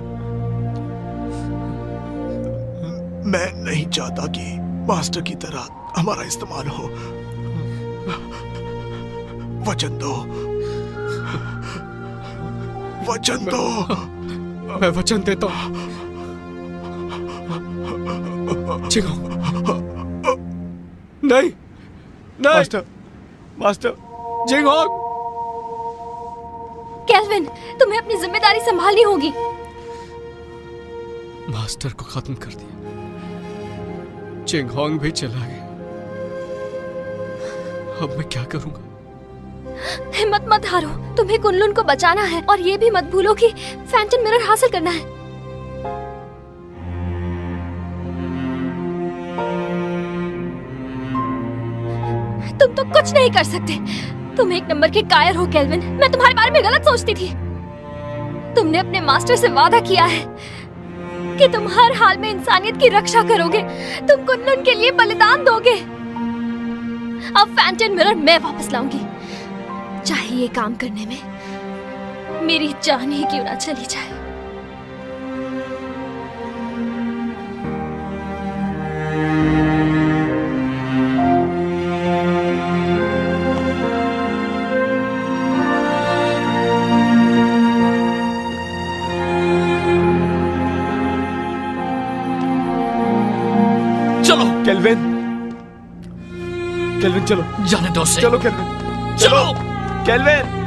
मैं नहीं चाहता कि मास्टर की तरह हमारा इस्तेमाल हो। वचन दो, वचन दो। मैं वचन देता हूं। नहीं, नहीं। Master, master, Jinghong. केल्विन, तुम्हें अपनी जिम्मेदारी संभालनी होगी। मास्टर को खत्म कर दिया, जिंगहोंग भी चला गया। अब मैं क्या करूंगा? हिम्मत मत हारो, तुम्हें कुनलुन को बचाना है और ये भी मत भूलो कि फैंटन मिरर हासिल करना है। तुम तो कुछ नहीं कर सकते। तुम एक नंबर के कायर हो केल्विन। मैं तुम्हारे बारे में गलत सोचती थी। तुमने अपने मास्टर से वादा किया है कि तुम हर हाल में इंसानियत की रक्षा करोगे। तुम कुनलुन के लिए बलिदान दोगे। अब फैंटन मिरर मैं वापस लाऊंगी, चाहे ये काम करने में मेरी जान ही क्यों ना चली जाए। चलो केल्विन, केल्विन चलो। जाने दो उसे। चलो केल्विन, चलो केल्विन।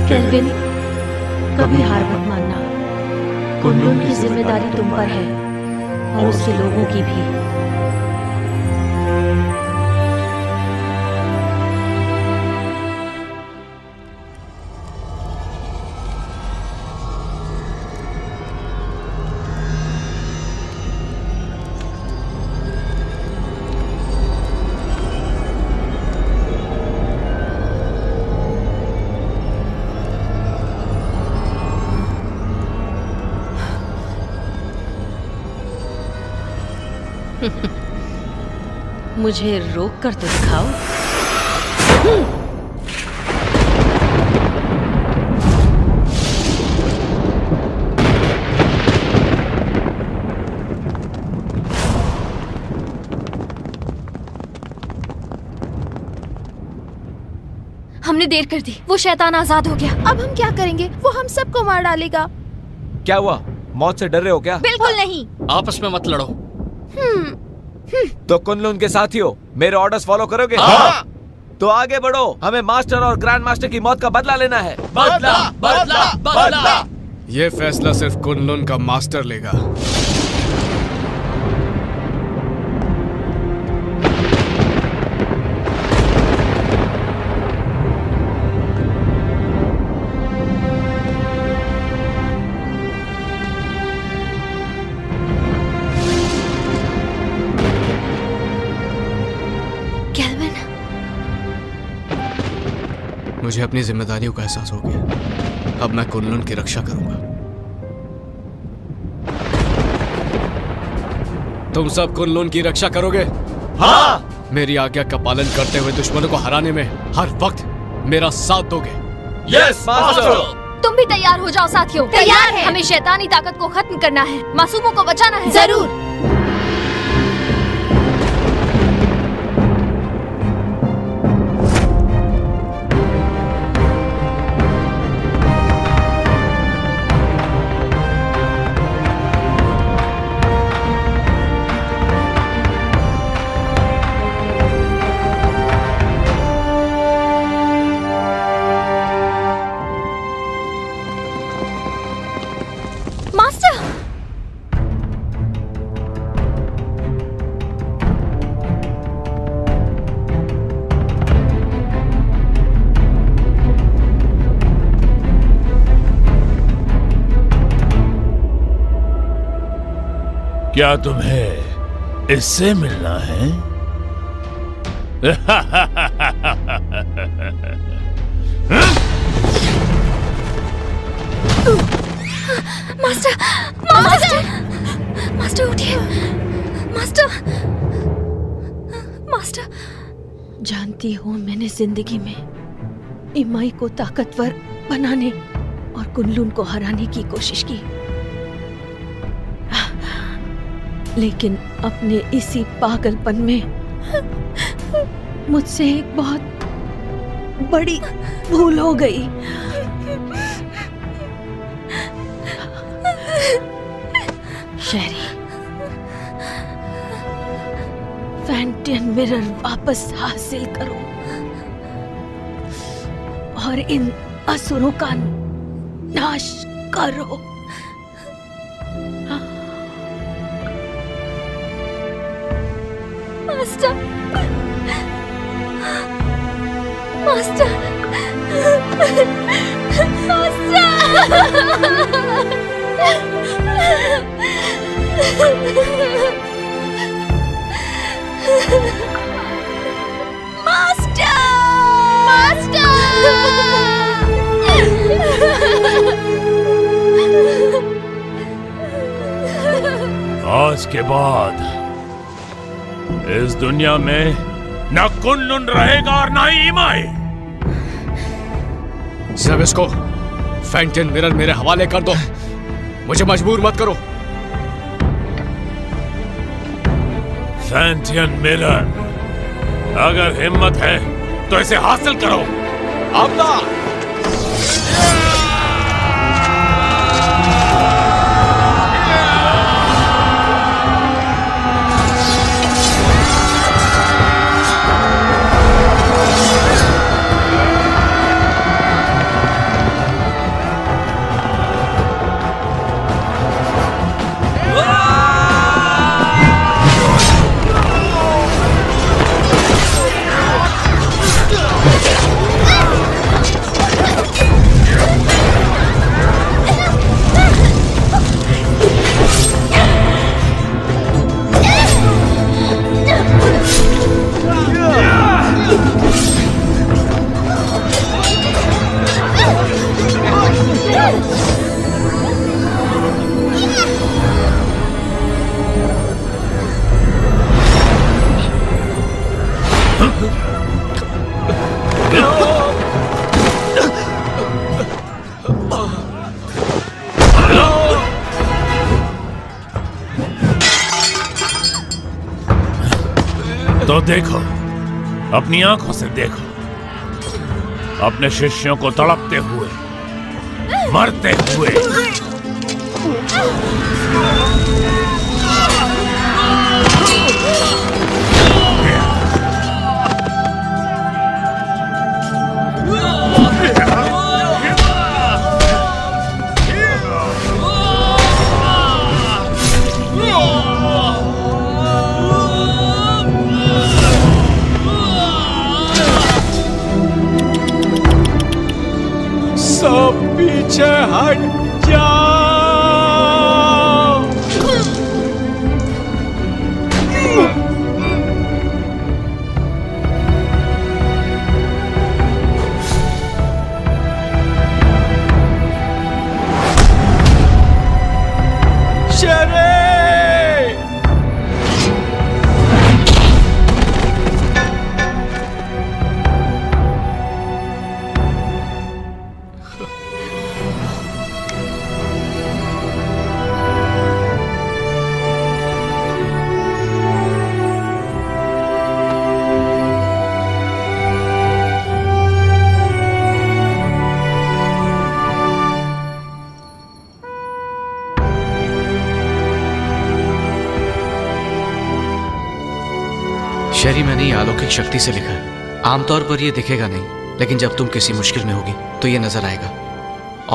केल्विन, कभी हार मत मानना। कुनलुन की जिम्मेदारी तुम पर है और उसके लोगों की भी। मुझे रोक कर तो दिखाओ। हमने देर कर दी। वो शैतान आजाद हो गया। अब हम क्या करेंगे? वो हम सबको मार डालेगा। क्या हुआ? मौत से डर रहे हो क्या? बिल्कुल नहीं। आपस में मत लड़ो। तो कुनलुन के साथी हो, मेरे ऑर्डर्स फॉलो करोगे? हाँ। तो आगे बढ़ो। हमें मास्टर और ग्रैंड मास्टर की मौत का बदला लेना है। बदला, बदला, बदला। ये फैसला सिर्फ कुनलुन का मास्टर लेगा। मुझे अपनी जिम्मेदारियों का एहसास हो गया। अब मैं कुनलुन की रक्षा करूंगा। तुम सब कुनलुन की रक्षा करोगे? हाँ। मेरी आज्ञा का पालन करते हुए दुश्मनों को हराने में हर वक्त मेरा साथ दोगे? Yes master. तुम भी तैयार हो जाओ साथियों। तैयार है। हमें शैतानी ताकत को खत्म करना है, मासूमों को बचाना है। जरूर। क्या तुम्हें इससे मिलना है? मास्टर, मास्टर, मास्टर उठिए। Master, master. जानती हो, मैंने जिंदगी में इमाई को ताकतवर बनाने और कुनलुन को हराने की कोशिश की, लेकिन अपने इसी पागलपन में मुझसे एक बहुत बड़ी भूल हो गई। शेरी, फैंटियन मिरर वापस हासिल करो और इन असुरों का नाश करो। मास्टर, मास्टर, आज के बाद इस दुनिया में न कुनलुन रहेगा और न ही इमाई। सब इसको फैंटियन मिरर मेरे हवाले कर दो। मुझे मजबूर मत करो। फैंटियन मिरर, अगर हिम्मत है तो इसे हासिल करो। आमना। तो देखो, अपनी आंखों से देखो, अपने शिष्यों को तड़पते हुए, मरते हुए। सब पीछे हट जाओ। शेरी, मैंने ये अलौकिक शक्ति से लिखा है। आमतौर पर ये दिखेगा नहीं, लेकिन जब तुम किसी मुश्किल में होगी तो ये नजर आएगा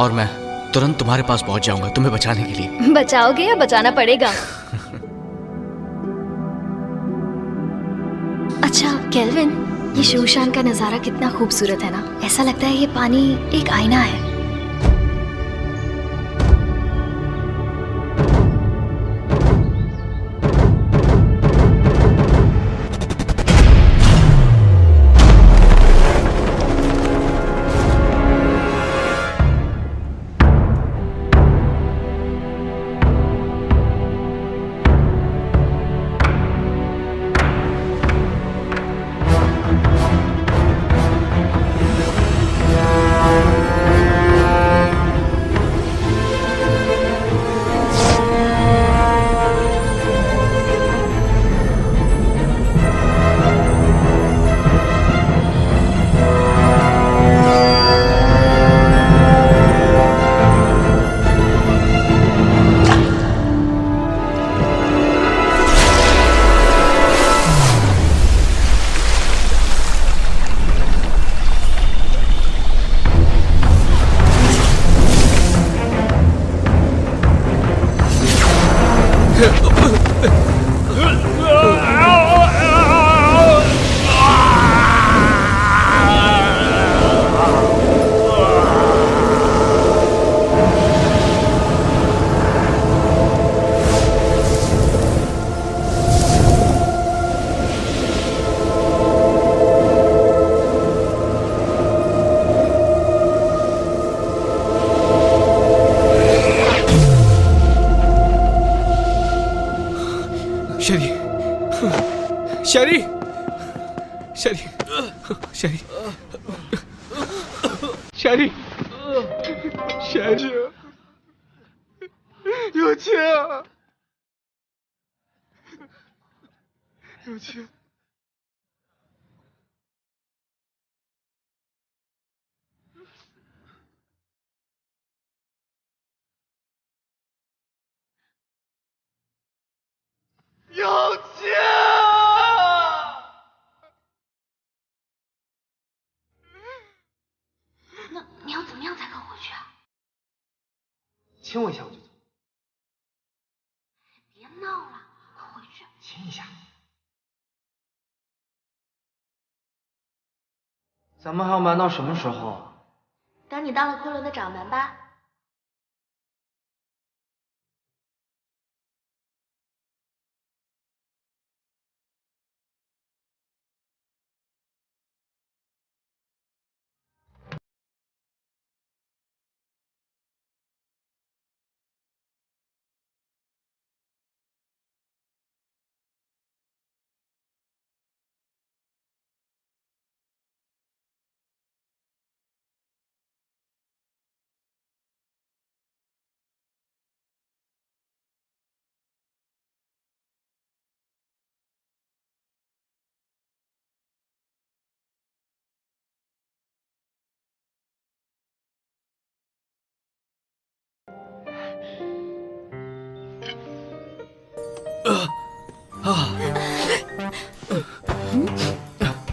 और मैं तुरंत तुम्हारे पास पहुंच जाऊंगा तुम्हें बचाने के लिए। बचाओगे या बचाना पड़ेगा? अच्छा केल्विन, ये शूशान का नजारा कितना खूबसूरत है ना। ऐसा लगता है ये पानी एक आईना है। शेरी, शेरी, शेरी, शेरी, शेरी, शेरी,有钱，有钱。有钱！那你要怎么样才肯回去啊？亲我一下我就走。别闹了，快回去。亲一下。咱们还要瞒到什么时候啊？等你当了昆仑的掌门吧。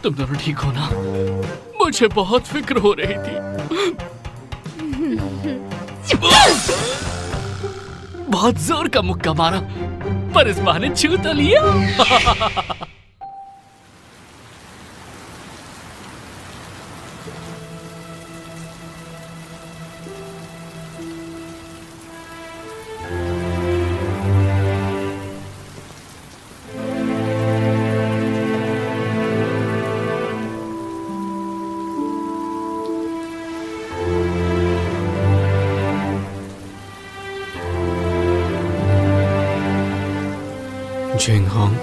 तुम दोनों ठीक हो ना? मुझे बहुत फिक्र हो रही थी। बहुत जोर का मुक्का मारा, पर इस बहाने छू तो लिया। जिंगहोंग,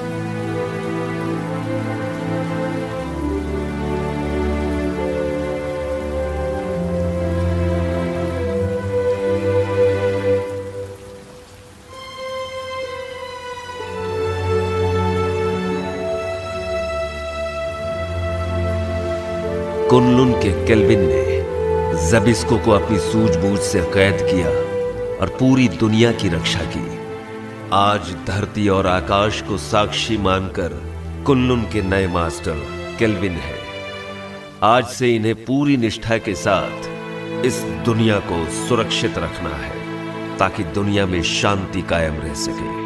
कुनलुन के केल्विन ने जबिस्को को अपनी सूझबूझ से कैद किया और पूरी दुनिया की रक्षा की। आज धरती और आकाश को साक्षी मानकर कुनलुन के नए मास्टर केल्विन है। आज से इन्हें पूरी निष्ठा के साथ इस दुनिया को सुरक्षित रखना है ताकि दुनिया में शांति कायम रह सके।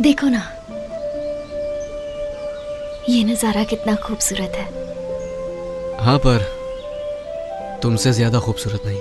देखो ना, ये नजारा कितना खूबसूरत है। हाँ, पर तुमसे ज्यादा खूबसूरत नहीं।